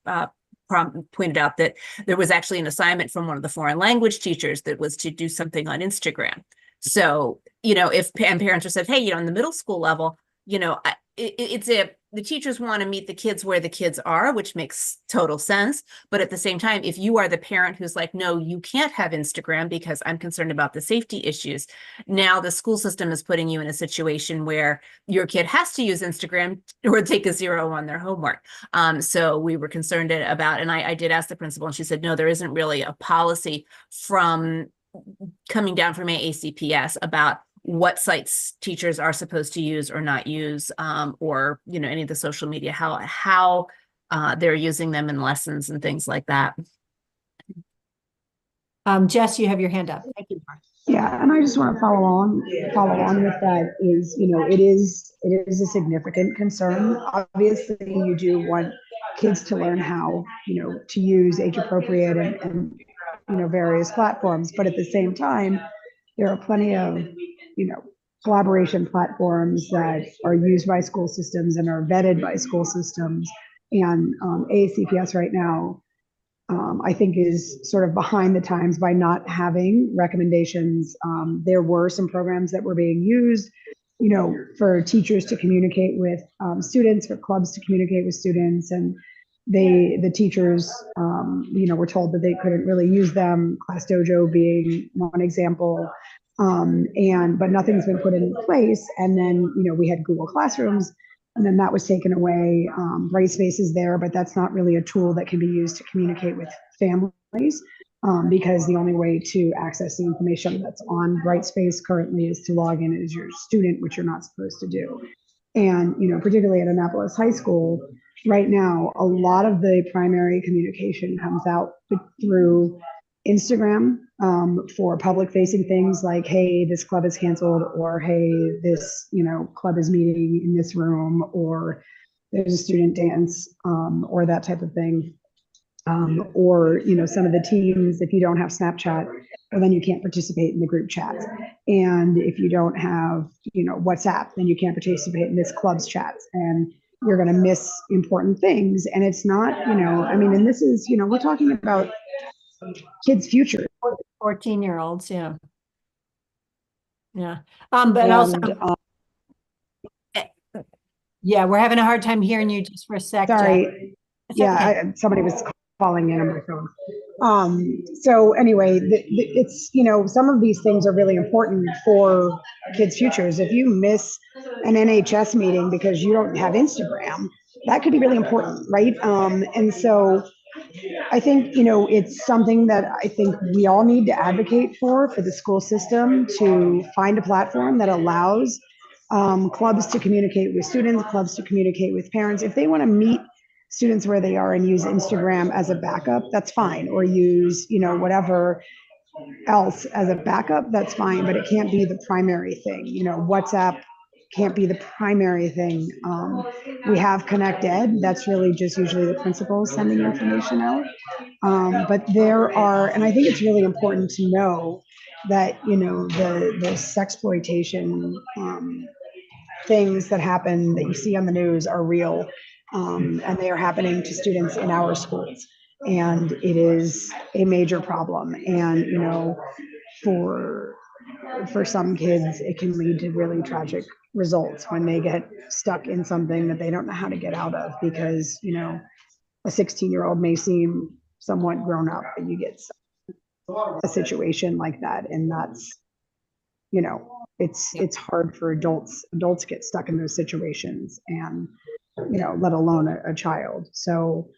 pointed out that there was actually an assignment from one of the foreign language teachers that was to do something on Instagram. So, if parents are said, hey, in the middle school level, the teachers want to meet the kids where the kids are, which makes total sense. But at the same time, if you are the parent who's like, no, you can't have Instagram because I'm concerned about the safety issues, now the school system is putting you in a situation where your kid has to use Instagram or take a 0 on their homework. So we were concerned about, and I did ask the principal, and she said, no, there isn't really a policy coming down from AACPS about what sites teachers are supposed to use or not use, or any of the social media, how they're using them in lessons and things like that. Jess, you have your hand up. Thank you. Yeah, and I just want to follow on with that is, it is a significant concern. Obviously, you do want kids to learn how, to use age appropriate and various platforms, but at the same time, there are plenty of collaboration platforms that are used by school systems and are vetted by school systems. And AACPS right now, I think, is sort of behind the times by not having recommendations. There were some programs that were being used, for teachers to communicate with students, for clubs to communicate with students, and the teachers, were told that they couldn't really use them. Class Dojo being one example. But nothing's been put in place. And then, we had Google Classrooms, and then that was taken away. Brightspace is there, but that's not really a tool that can be used to communicate with families, because the only way to access the information that's on Brightspace currently is to log in as your student, which you're not supposed to do. And, particularly at Annapolis High School, right now, a lot of the primary communication comes out through Instagram, for public facing things like, hey, this club is canceled, or hey, this, club is meeting in this room, or there's a student dance, or that type of thing. Or, some of the teams, if you don't have Snapchat, well, then you can't participate in the group chats. And if you don't have, WhatsApp, then you can't participate in this club's chats, and you're going to miss important things. And it's not, and this is, we're talking about kids' future. 14-year-olds, yeah. But also, yeah, we're having a hard time hearing you just for a sec. Sorry. Yeah, somebody was calling in on my phone. So anyway, it's, some of these things are really important for kids' futures. If you miss an NHS meeting because you don't have Instagram, that could be really important, right? And so I think, it's something that I think we all need to advocate for the school system to find a platform that allows clubs to communicate with students, clubs to communicate with parents. If they want to meet students where they are and use Instagram as a backup, that's fine. Or use, whatever else as a backup, that's fine. But it can't be the primary thing. WhatsApp can't be the primary thing. We have Connect Ed. That's really just usually the principals sending information out. But there are, and I think it's really important to know that, the sexploitation things that happen that you see on the news are real, and they are happening to students in our schools. and it is a major problem. And, you know, for some kids, it can lead to really tragic results when they get stuck in something that they don't know how to get out of, because, you know, a 16-year-old may seem somewhat grown up, but you get a situation like that, and that's, you know, it's hard for adults get stuck in those situations, and, you know, let alone a child. So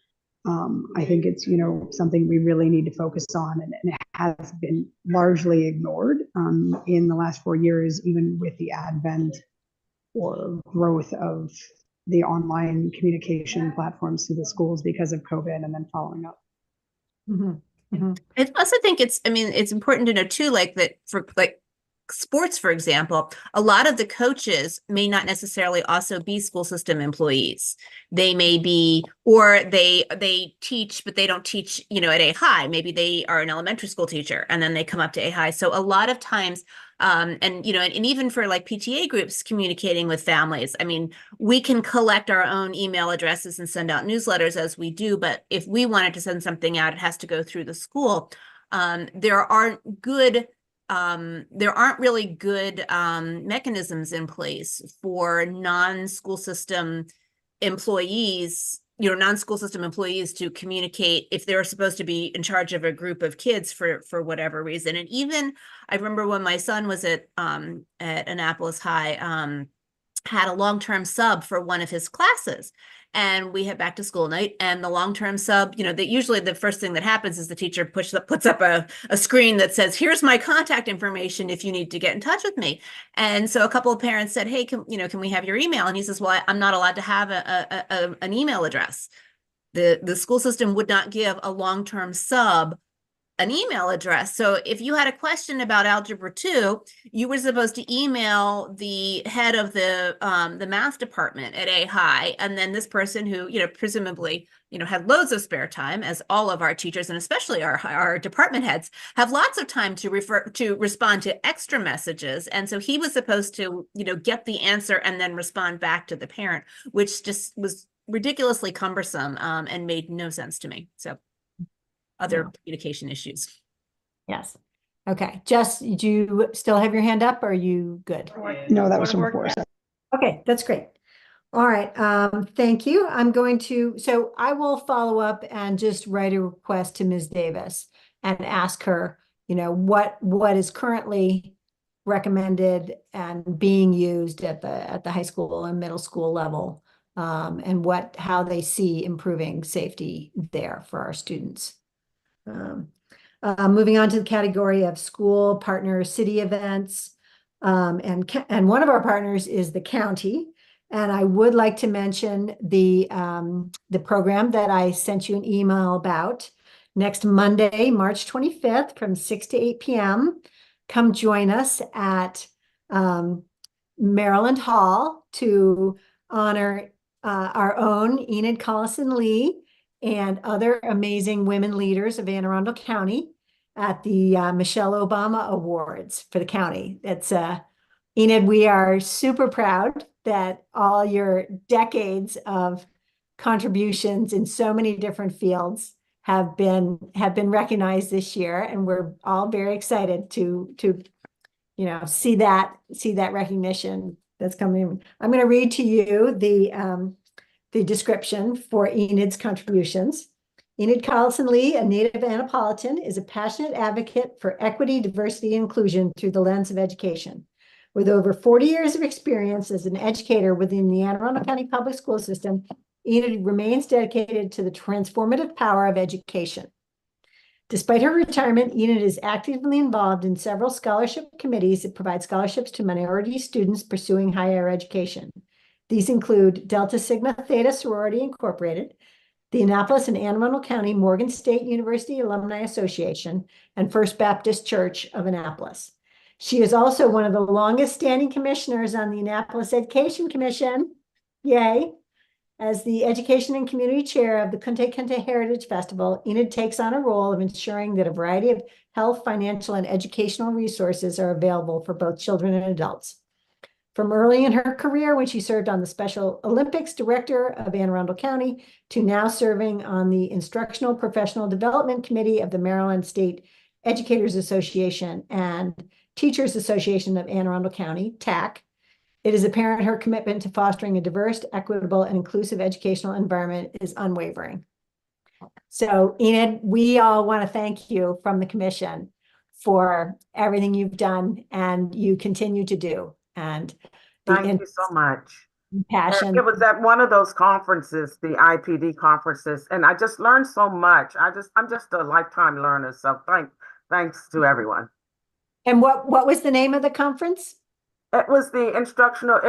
I think it's, you know, something we really need to focus on, and it has been largely ignored in the last 4 years, even with the advent or growth of the online communication platforms to the schools because of COVID, and then following up. I also think it's important to know too, like that for like sports, for example, a lot of the coaches may not necessarily also be school system employees. They may be, or they teach, but they don't teach, you know, at a high. Maybe they are an elementary school teacher and then they come up to a high. So a lot of times, and, you know, and even for like PTA groups communicating with families, I mean, we can collect our own email addresses and send out newsletters as we do, but if we wanted to send something out, it has to go through the school. There aren't really good mechanisms in place for non-school system employees, you know, non-school system employees to communicate if they're supposed to be in charge of a group of kids for whatever reason. And even I remember when my son was at Annapolis High, had a long-term sub for one of his classes, and we had back to school night, and the long-term sub, you know, that usually the first thing that happens is the teacher puts up a screen that says, here's my contact information if you need to get in touch with me. And so a couple of parents said, hey, can we have your email? And he says, well, I'm not allowed to have an email address. The school system would not give a long-term sub an email address. So if you had a question about Algebra 2, you were supposed to email the head of the math department at A High, and then this person who, you know, presumably, you know, had loads of spare time, as all of our teachers and especially our department heads have lots of time to respond to extra messages. And so he was supposed to, you know, get the answer and then respond back to the parent, which just was ridiculously cumbersome and made no sense to me. So other communication issues. Yes. Okay. Jess, do you still have your hand up, or are you good? No, that was from before. Okay, that's great. All right. Thank you. So I will follow up and just write a request to Ms. Davis and ask her, you know, what is currently recommended and being used at the high school and middle school level, and how they see improving safety there for our students. Moving on to the category of school partner city events, and one of our partners is the county. And I would like to mention the program that I sent you an email about next Monday, March 25th from 6 to 8 p.m. Come join us at Maryland Hall to honor our own Enid Collison-Lee and other amazing women leaders of Anne Arundel County at the Michelle Obama Awards for the county. It's Enid, we are super proud that all your decades of contributions in so many different fields have been recognized this year, and we're all very excited to you know, see that recognition that's coming. I'm going to read to you the description for Enid's contributions. Enid Collison-Lee, a native Annapolitan, is a passionate advocate for equity, diversity, and inclusion through the lens of education. With over 40 years of experience as an educator within the Anne Arundel County Public School System, Enid remains dedicated to the transformative power of education. Despite her retirement, Enid is actively involved in several scholarship committees that provide scholarships to minority students pursuing higher education. These include Delta Sigma Theta Sorority Incorporated, the Annapolis and Anne Arundel County Morgan State University Alumni Association, and First Baptist Church of Annapolis. She is also one of the longest standing commissioners on the Annapolis Education Commission. Yay. As the Education and Community Chair of the Kunta Kinte Heritage Festival, Enid takes on a role of ensuring that a variety of health, financial, and educational resources are available for both children and adults. from early in her career when she served on the Special Olympics Director of Anne Arundel County to now serving on the Instructional Professional Development Committee of the Maryland State Educators Association and Teachers Association of Anne Arundel County, TAC. It is apparent her commitment to fostering a diverse, equitable, and inclusive educational environment is unwavering. So, Enid, we all want to thank you from the commission for everything you've done and you continue to do. And Thank you so much. Passion. It was at one of those conferences, the IPD conferences, and I just learned so much. I'm just a lifetime learner. So thanks to everyone. And what was the name of the conference? It was an instructional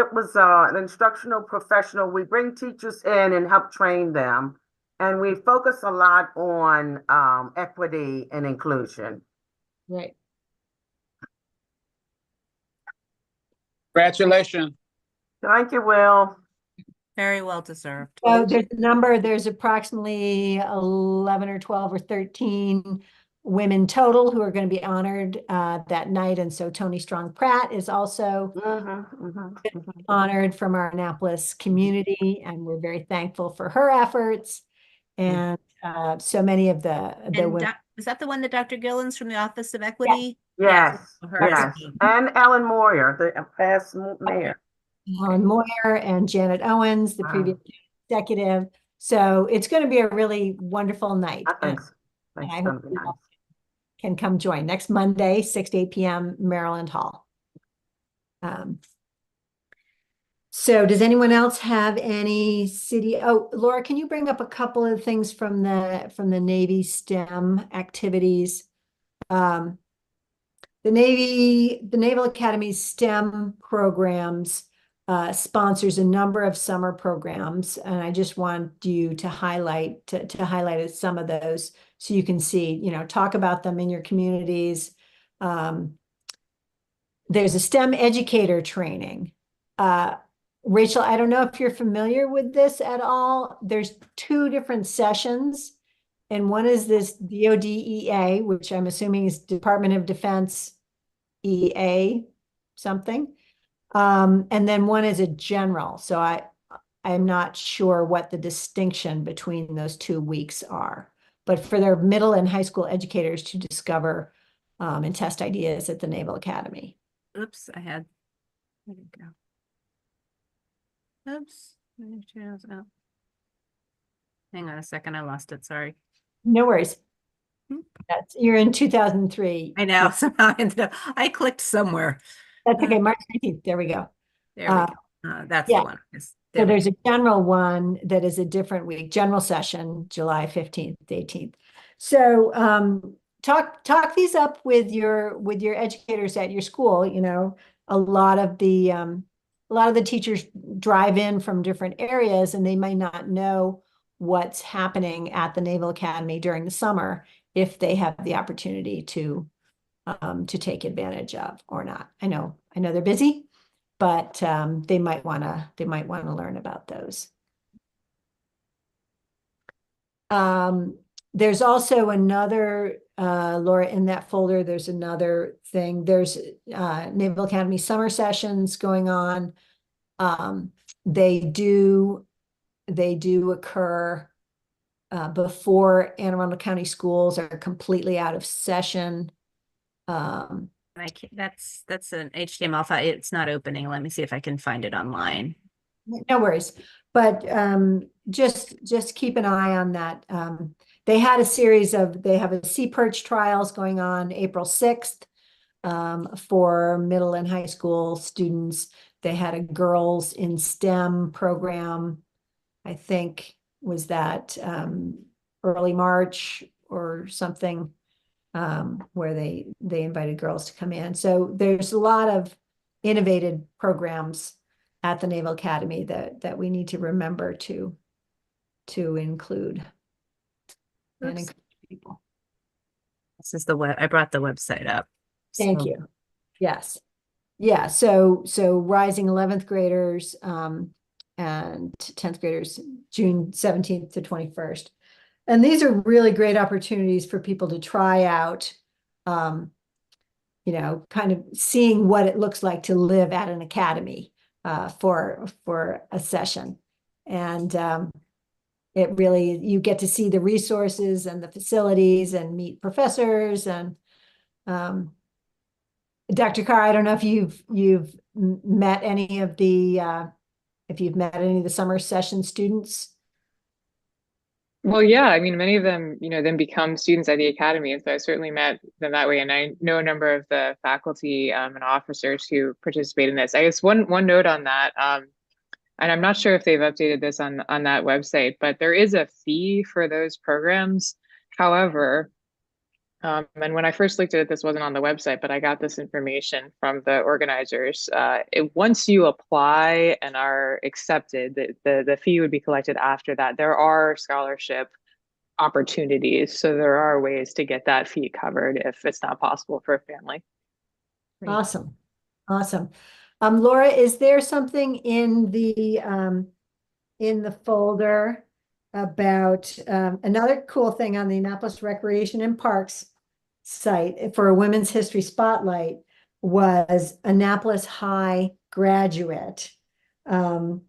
professional. We bring teachers in and help train them. And we focus a lot on equity and inclusion. Right. Congratulations. Thank you, Will. Very well deserved. So there's approximately 11 or 12 or 13 women total who are going to be honored that night. And so Tony Strong Pratt is also honored from our Annapolis community. And we're very thankful for her efforts. And so many of the women. Is that the one that Dr. Gillens from the Office of Equity? Yes. Yes. And Ellen Moyer, the past mayor. Ellen Moyer and Janet Owens, the previous executive. So it's going to be a really wonderful night. And I hope you all can come join next Monday, 6 to 8 p.m. Maryland Hall. So does anyone else have any city? Oh, Laura, can you bring up a couple of things from the Navy STEM activities? The Naval Academy's STEM programs sponsors a number of summer programs, and I just want you to highlight some of those so you can see, talk about them in your communities. There's a STEM educator training. Rachel, I don't know if you're familiar with this at all. There's 2 different sessions, and one is this DODEA, which I'm assuming is Department of Defense EA something. And then one is a general. So I'm not sure what the distinction between those 2 weeks are, but for their middle and high school educators to discover and test ideas at the Naval Academy. Oops, there you go. Oops. Hang on a second, I lost it, sorry. No worries. You're in 2003. I know, somehow I clicked somewhere. That's okay, March 19th, there we go. There we go. That's the one. So there's a general one that is a different week, general session, July 15th, 18th. So talk these up with your educators at your school. A lot of the teachers drive in from different areas and they might not know what's happening at the Naval Academy during the summer if they have the opportunity to take advantage of or not. I know they're busy, but they might want to learn about those. There's also another, Laura, in that folder, there's another thing. There's Naval Academy summer sessions going on. They do occur before Anne Arundel County schools are completely out of session. That's an HTML file. It's not opening. Let me see if I can find it online. No worries. But just keep an eye on that. They have a sea perch trials going on April 6th for middle and high school students. They had a girls in STEM program, I think was that early March or something, where they invited girls to come in. So there's a lot of innovative programs at the Naval Academy that we need to remember to include and encourage people. This is I brought the website up. Thank you. Yes. Yeah. So rising 11th graders and 10th graders, June 17th to 21st. And these are really great opportunities for people to try out, kind of seeing what it looks like to live at an academy. for a session. And it really, you get to see the resources and the facilities and meet professors. And Dr. Carr, I don't know if you've met any of the if you've met any of the summer session students. Well, yeah, I mean, many of them, then become students at the academy. And so I certainly met them that way. And I know a number of the faculty and officers who participate in this. I guess one note on that, and I'm not sure if they've updated this on that website, but there is a fee for those programs. However, and when I first looked at it, this wasn't on the website, but I got this information from the organizers. Once you apply and are accepted, the fee would be collected after that. There are scholarship opportunities, so there are ways to get that fee covered if it's not possible for a family. Awesome. Awesome. Laura, is there something in the folder about another cool thing on the Annapolis Recreation and Parks site for a Women's History Spotlight was Annapolis High graduate who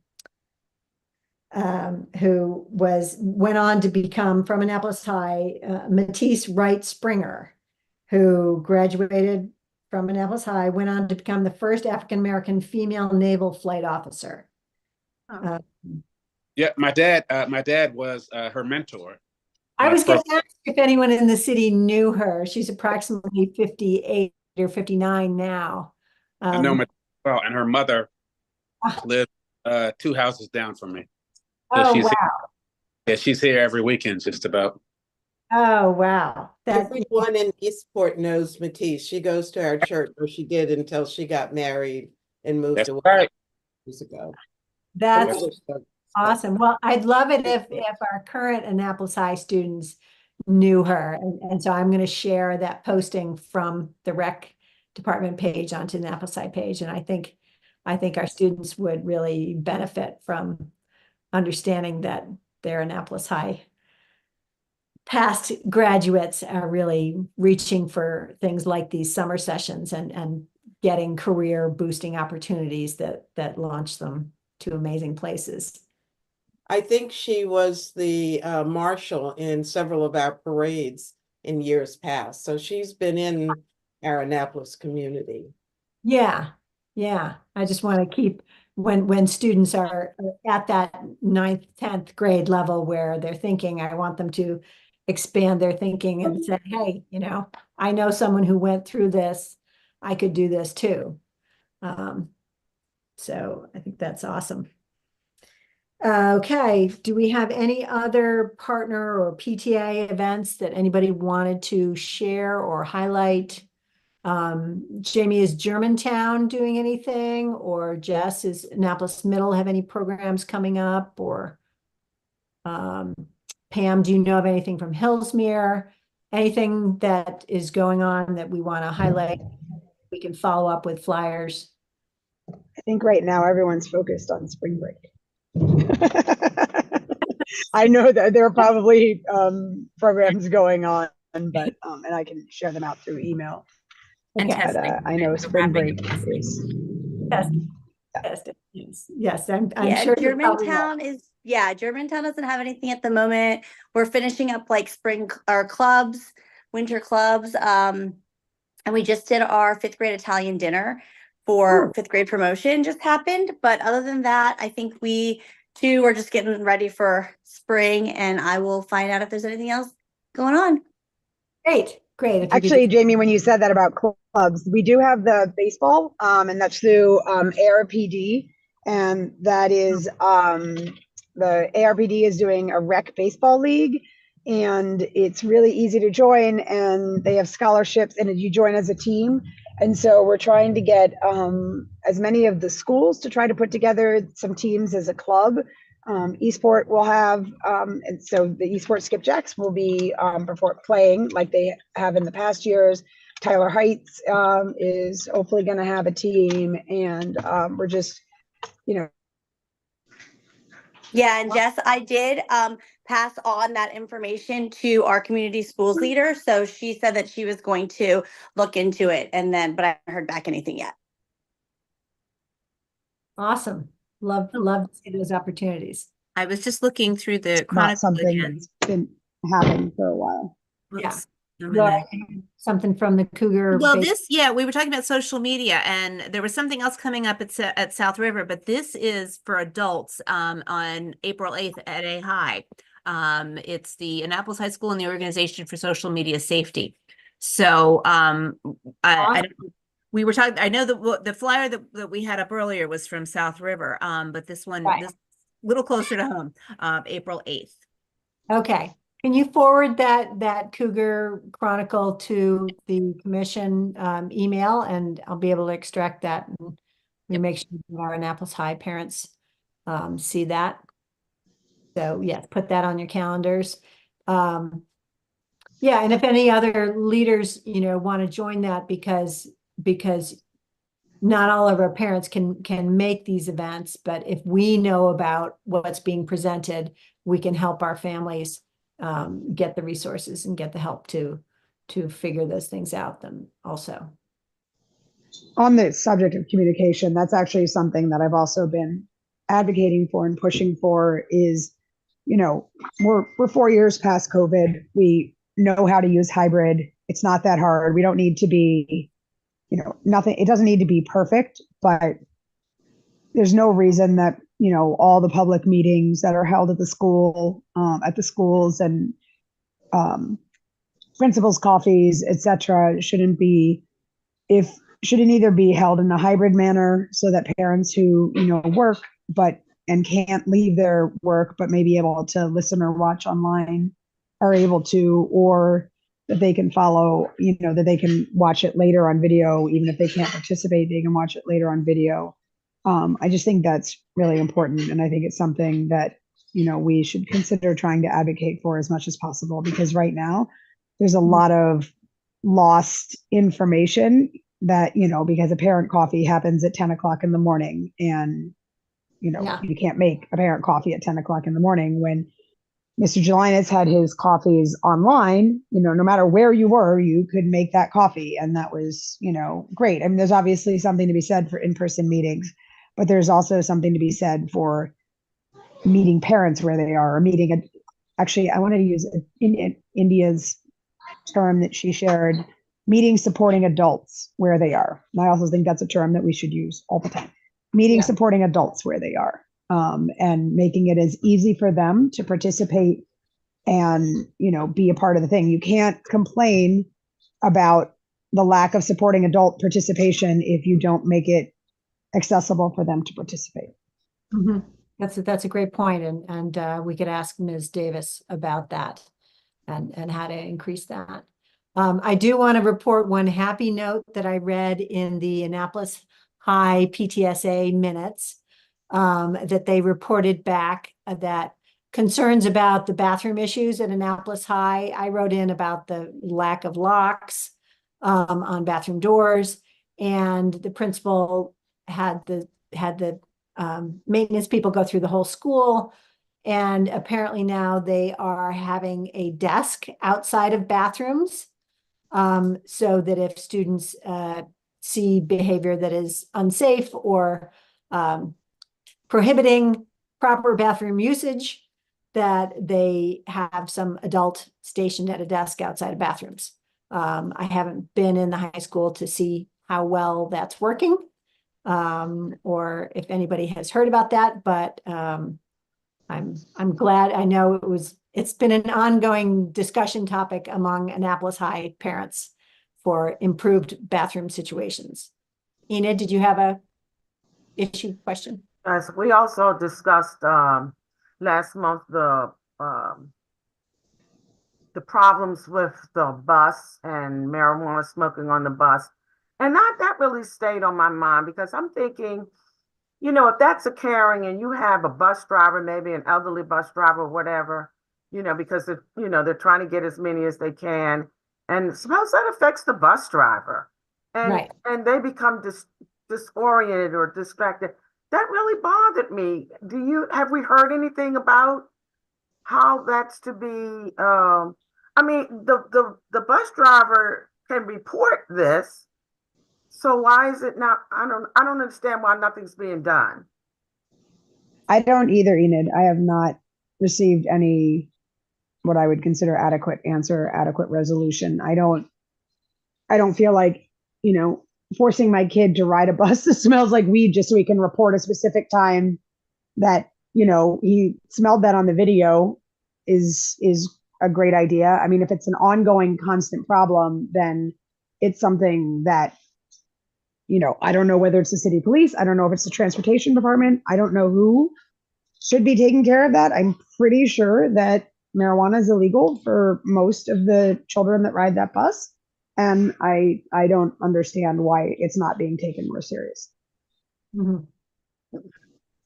went on to become from Annapolis High, Matisse Wright Springer, who graduated from Annapolis High, went on to become the first African-American female naval flight officer. Yeah, my dad was her mentor. I was going to ask if anyone in the city knew her. She's approximately 58 or 59 now. I know my well, and her mother lived 2 houses down from me. So oh, she's wow. Yeah, she's here every weekend, just about. Oh, wow. Everyone in Eastport knows Matisse. She goes to our church, or she did until she got married and moved away right. years ago. That's awesome. Well, I'd love it if our current Annapolis High students knew her. And so I'm going to share that posting from the rec department page onto the Annapolis High page. And I think our students would really benefit from understanding that their Annapolis High past graduates are really reaching for things like these summer sessions and getting career boosting opportunities that launch them to amazing places. I think she was the marshal in several of our parades in years past. So she's been in our Annapolis community. Yeah. I just want to keep when students are at that 9th, 10th grade level where they're thinking, I want them to expand their thinking and say, hey, I know someone who went through this. I could do this too. So I think that's awesome. Okay, do we have any other partner or PTA events that anybody wanted to share or highlight? Jamie, is Germantown doing anything, or Jess, is Annapolis Middle have any programs coming up, or Pam, do you know of anything from Hillsmere? Anything that is going on that we want to highlight? We can follow up with flyers. I think right now everyone's focused on spring break. I know that there are probably programs going on, but and I can share them out through email. And But I know spring break is. Yes, I'm sure. Germantown Germantown doesn't have anything at the moment. We're finishing up like spring or clubs, winter clubs. And we just did our 5th grade Italian dinner for 5th grade promotion just happened. But other than that, I think we too are just getting ready for spring, and I will find out if there's anything else going on. Great. Actually, Jamie, when you said that about clubs, we do have the baseball, and that's through ARPD, and that is the ARPD is doing a rec baseball league, and it's really easy to join, and they have scholarships, and you join as a team. And so we're trying to get as many of the schools to try to put together some teams as a club. Eastport will have, and so the Eastport Skipjacks will be playing like they have in the past years. Tyler Heights is hopefully going to have a team, and we're just, Yeah, and Jess, I did pass on that information to our community schools leader. So she said that she was going to look into it, but I haven't heard back anything yet. Awesome. Love to see those opportunities. I was just looking through the Not Chronicle something again. that's been happening for a while. Yeah. Oops, I'm Laura, gonna- something from the Cougar. Well, Base- yeah, we were talking about social media, and there was something else coming up at South River, but this is for adults on April 8th at A High. It's the Annapolis High School and the Organization for Social Media Safety. So I don't, we were talking, I know the flyer that we had up earlier was from South River, but this one, Right. this little closer to home, April 8th. Okay. Can you forward that Cougar Chronicle to the commission email, and I'll be able to extract that, and we make sure that our Annapolis High parents see that. So yes, put that on your calendars. Yeah, and if any other leaders, want to join that, because not all of our parents can make these events, but if we know about what's being presented, we can help our families get the resources and get the help to figure those things out them also. On the subject of communication, that's actually something that I've also been advocating for and pushing for is, we're 4 years past COVID. We know how to use hybrid. It's not that hard. We don't need to be, nothing, it doesn't need to be perfect, but there's no reason that, all the public meetings that are held at the school, at the schools and principals' coffees, etc., shouldn't either be held in a hybrid manner so that parents who, work and can't leave their work, but may be able to listen or watch online are able to, or that they can follow, that they can watch it later on video, even if they can't participate, they can watch it later on video. I just think that's really important. And I think it's something that, we should consider trying to advocate for as much as possible, because right now there's a lot of lost information that, because a parent coffee happens at 10 o'clock in the morning, and, you can't make a parent coffee at 10 o'clock in the morning. When Mr. Gelinas had his coffees online, no matter where you were, you could make that coffee. And that was, great. I mean, there's obviously something to be said for in-person meetings, but there's also something to be said for meeting parents where they are, or actually, I wanted to use India's term that she shared, meeting supporting adults where they are. And I also think that's a term that we should use all the time. Meeting supporting adults where they are, and making it as easy for them to participate and, be a part of the thing. You can't complain about the lack of supporting adult participation if you don't make it accessible for them to participate. Mm-hmm. That's a great point, and we could ask Ms. Davis about that and how to increase that. I do want to report one happy note that I read in the Annapolis High PTSA minutes, that they reported back that concerns about the bathroom issues at Annapolis High. I wrote in about the lack of locks on bathroom doors, and the principal had the maintenance people go through the whole school. And apparently now they are having a desk outside of bathrooms, so that if students see behavior that is unsafe or prohibiting proper bathroom usage, that they have some adult stationed at a desk outside of bathrooms. I haven't been in the high school to see how well that's working, or if anybody has heard about that, but I'm glad. I know it's been an ongoing discussion topic among Annapolis High parents for improved bathroom situations. Enid, did you have a question? Yes, we also discussed last month the problems with the bus and marijuana smoking on the bus. And that really stayed on my mind, because I'm thinking, if that's occurring and you have a bus driver, maybe an elderly bus driver or whatever, because they're trying to get as many as they can. And suppose that affects the bus driver, and they become disoriented or distracted. That really bothered me. Have we heard anything about how that's to be? I mean, the bus driver can report this. So why is it not, I don't understand why nothing's being done. I don't either, Enid. I have not received any what I would consider adequate answer, adequate resolution. I don't feel like, forcing my kid to ride a bus that smells like weed just so he can report a specific time that, he smelled that on the video is a great idea. I mean, if it's an ongoing constant problem, then it's something that, I don't know whether it's the city police. I don't know if it's the transportation department. I don't know who should be taking care of that. I'm pretty sure that marijuana is illegal for most of the children that ride that bus. And I don't understand why it's not being taken more serious. Mhm.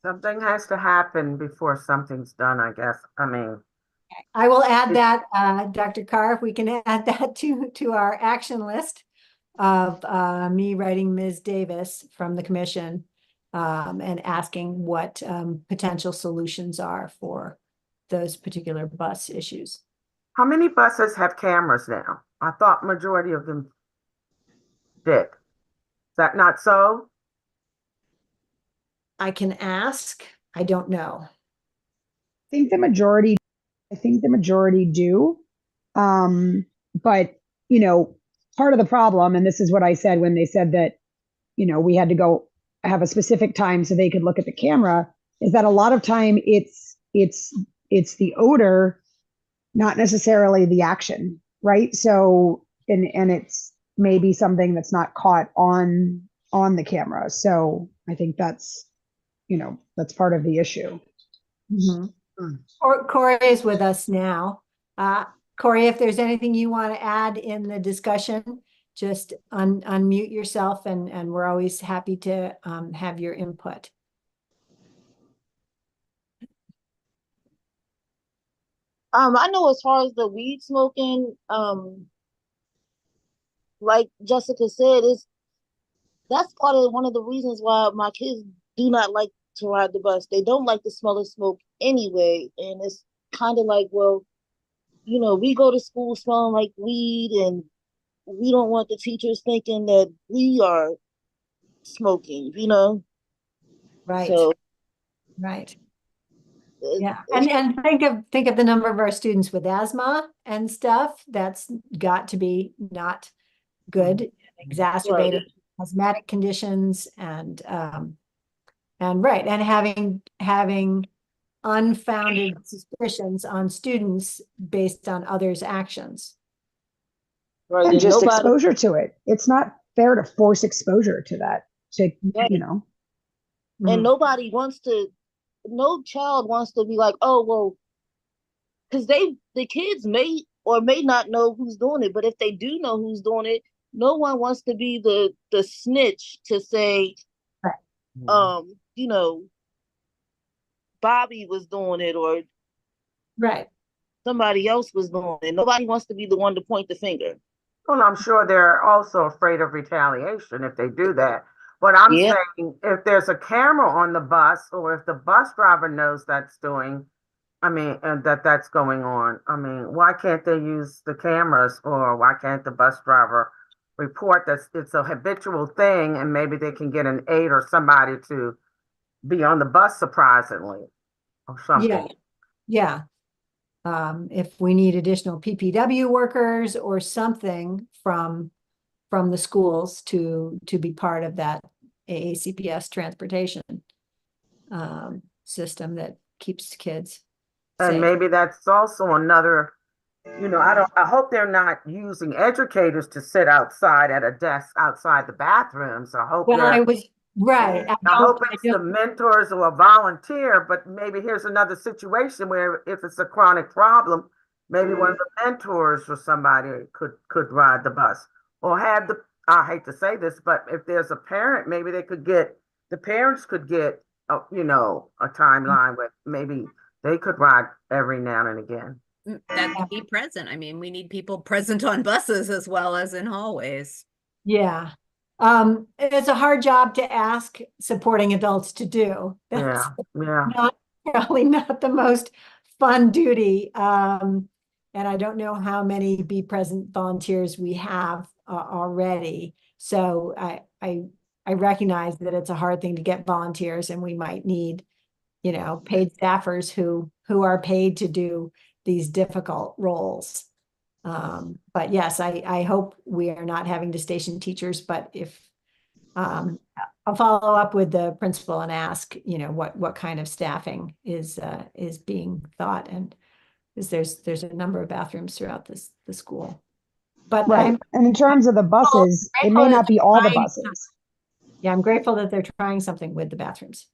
Something has to happen before something's done, I guess. I mean, I will add that, Dr. Carr, if we can add that to our action list of me writing Ms. Davis from the commission and asking what potential solutions are for those particular bus issues. how many buses have cameras now? I thought majority of them did. Is that not so? I can ask, I don't know. I think the majority do. But, part of the problem, and this is what I said when they said that, we had to go have a specific time so they could look at the camera, is that a lot of time it's the odor, not necessarily the action, right? So, and it's maybe something that's not caught on the camera. So I think that's part of the issue. Mm-hmm. Corey is with us now. Corey, if there's anything you want to add in the discussion, just unmute yourself and we're always happy to have your input. I know as far as the weed smoking, like Jessica said, that's part of one of the reasons why my kids do not like to ride the bus. They don't like the smell of smoke anyway. And it's kind of like, well, we go to school smelling like weed and we don't want the teachers thinking that we are smoking, Right. So, right. Yeah, and think of the number of our students with asthma and stuff. That's got to be not good, exacerbated asthmatic conditions and right, and having unfounded suspicions on students based on others' actions. Right, and just exposure to it. It's not fair to force exposure to that. And nobody wants to. No child wants to be like, oh, well, because the kids may or may not know who's doing it, but if they do know who's doing it, no one wants to be the snitch to say, Bobby was doing it or somebody else was doing it. Nobody wants to be the one to point the finger. Well, I'm sure they're also afraid of retaliation if they do that. But I'm saying if there's a camera on the bus or if the bus driver knows that's going on, why can't they use the cameras or why can't the bus driver report that it's a habitual thing and maybe they can get an aide or somebody to be on the bus surprisingly or something. Yeah. If we need additional PPW workers or something from the schools to be part of that AACPS transportation system that keeps kids safe. And maybe that's also another, I hope they're not using educators to sit outside at a desk outside the bathrooms. I hope Right. I hope it's the mentors or a volunteer, but maybe here's another situation where if it's a chronic problem, maybe one of the mentors or somebody could ride the bus or have I hate to say this, but if there's a parent, maybe the parents could get, a timeline where maybe they could ride every now and again. That could be present. I mean, we need people present on buses as well as in hallways. Yeah. It's a hard job to ask supporting adults to do. That's probably not the most fun duty. And I don't know how many Be Present volunteers we have already. So I recognize that it's a hard thing to get volunteers, and we might need, you know, paid staffers who are paid to do these difficult roles. But yes, I hope we are not having to station teachers, but if, I'll follow up with the principal and ask, you know, what kind of staffing is being thought, and because there's a number of bathrooms throughout the school. But Right. And in terms of the buses, it may not be all the buses. Yeah, I'm grateful that they're trying something with the bathrooms.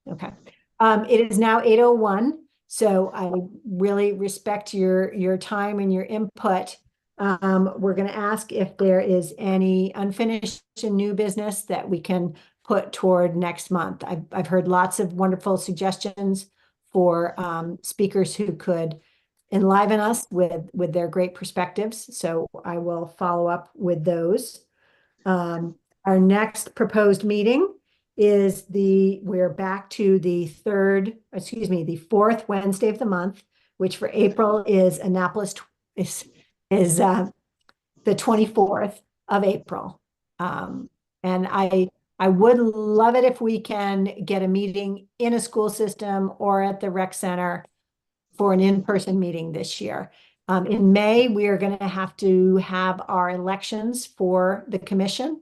Okay. It is now 8:01, so I really respect your time and your input. We're going to ask if there is any unfinished and new business that we can put toward next month. I've heard lots of wonderful suggestions for speakers who could enliven us with their great perspectives. So I will follow up with those. Our next proposed meeting is we're back to the fourth Wednesday of the month, which for April is Annapolis is the 24th of April. And I would love it if we can get a meeting in a school system or at the rec center for an in-person meeting this year. In May, we are going to have our elections for the commission.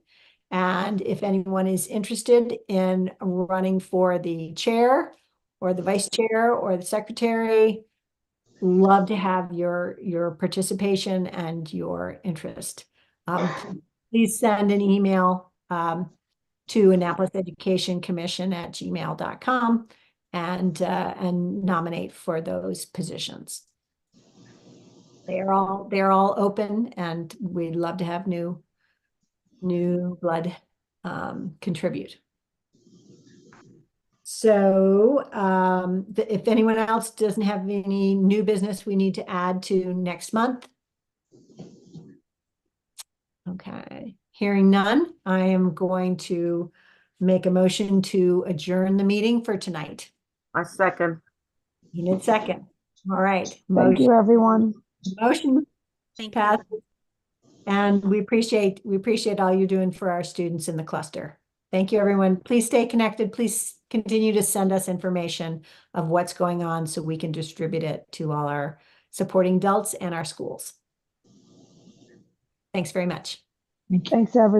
And if anyone is interested in running for the chair or the vice chair or the secretary, love to have your participation and your interest. Please send an email to Annapolis Education Commission at gmail.com and nominate for those positions. They're all open, and we'd love to have new blood contribute. So if anyone else doesn't have any new business we need to add to next month. Okay, hearing none, I am going to make a motion to adjourn the meeting for tonight. I second. You need a second. All right. Thank you, everyone. Motion Thank passed. And we appreciate all you're doing for our students in the cluster. Thank you, everyone. Please stay connected. Please continue to send us information of what's going on so we can distribute it to all our supporting adults and our schools. Thanks very much. Thanks, everybody.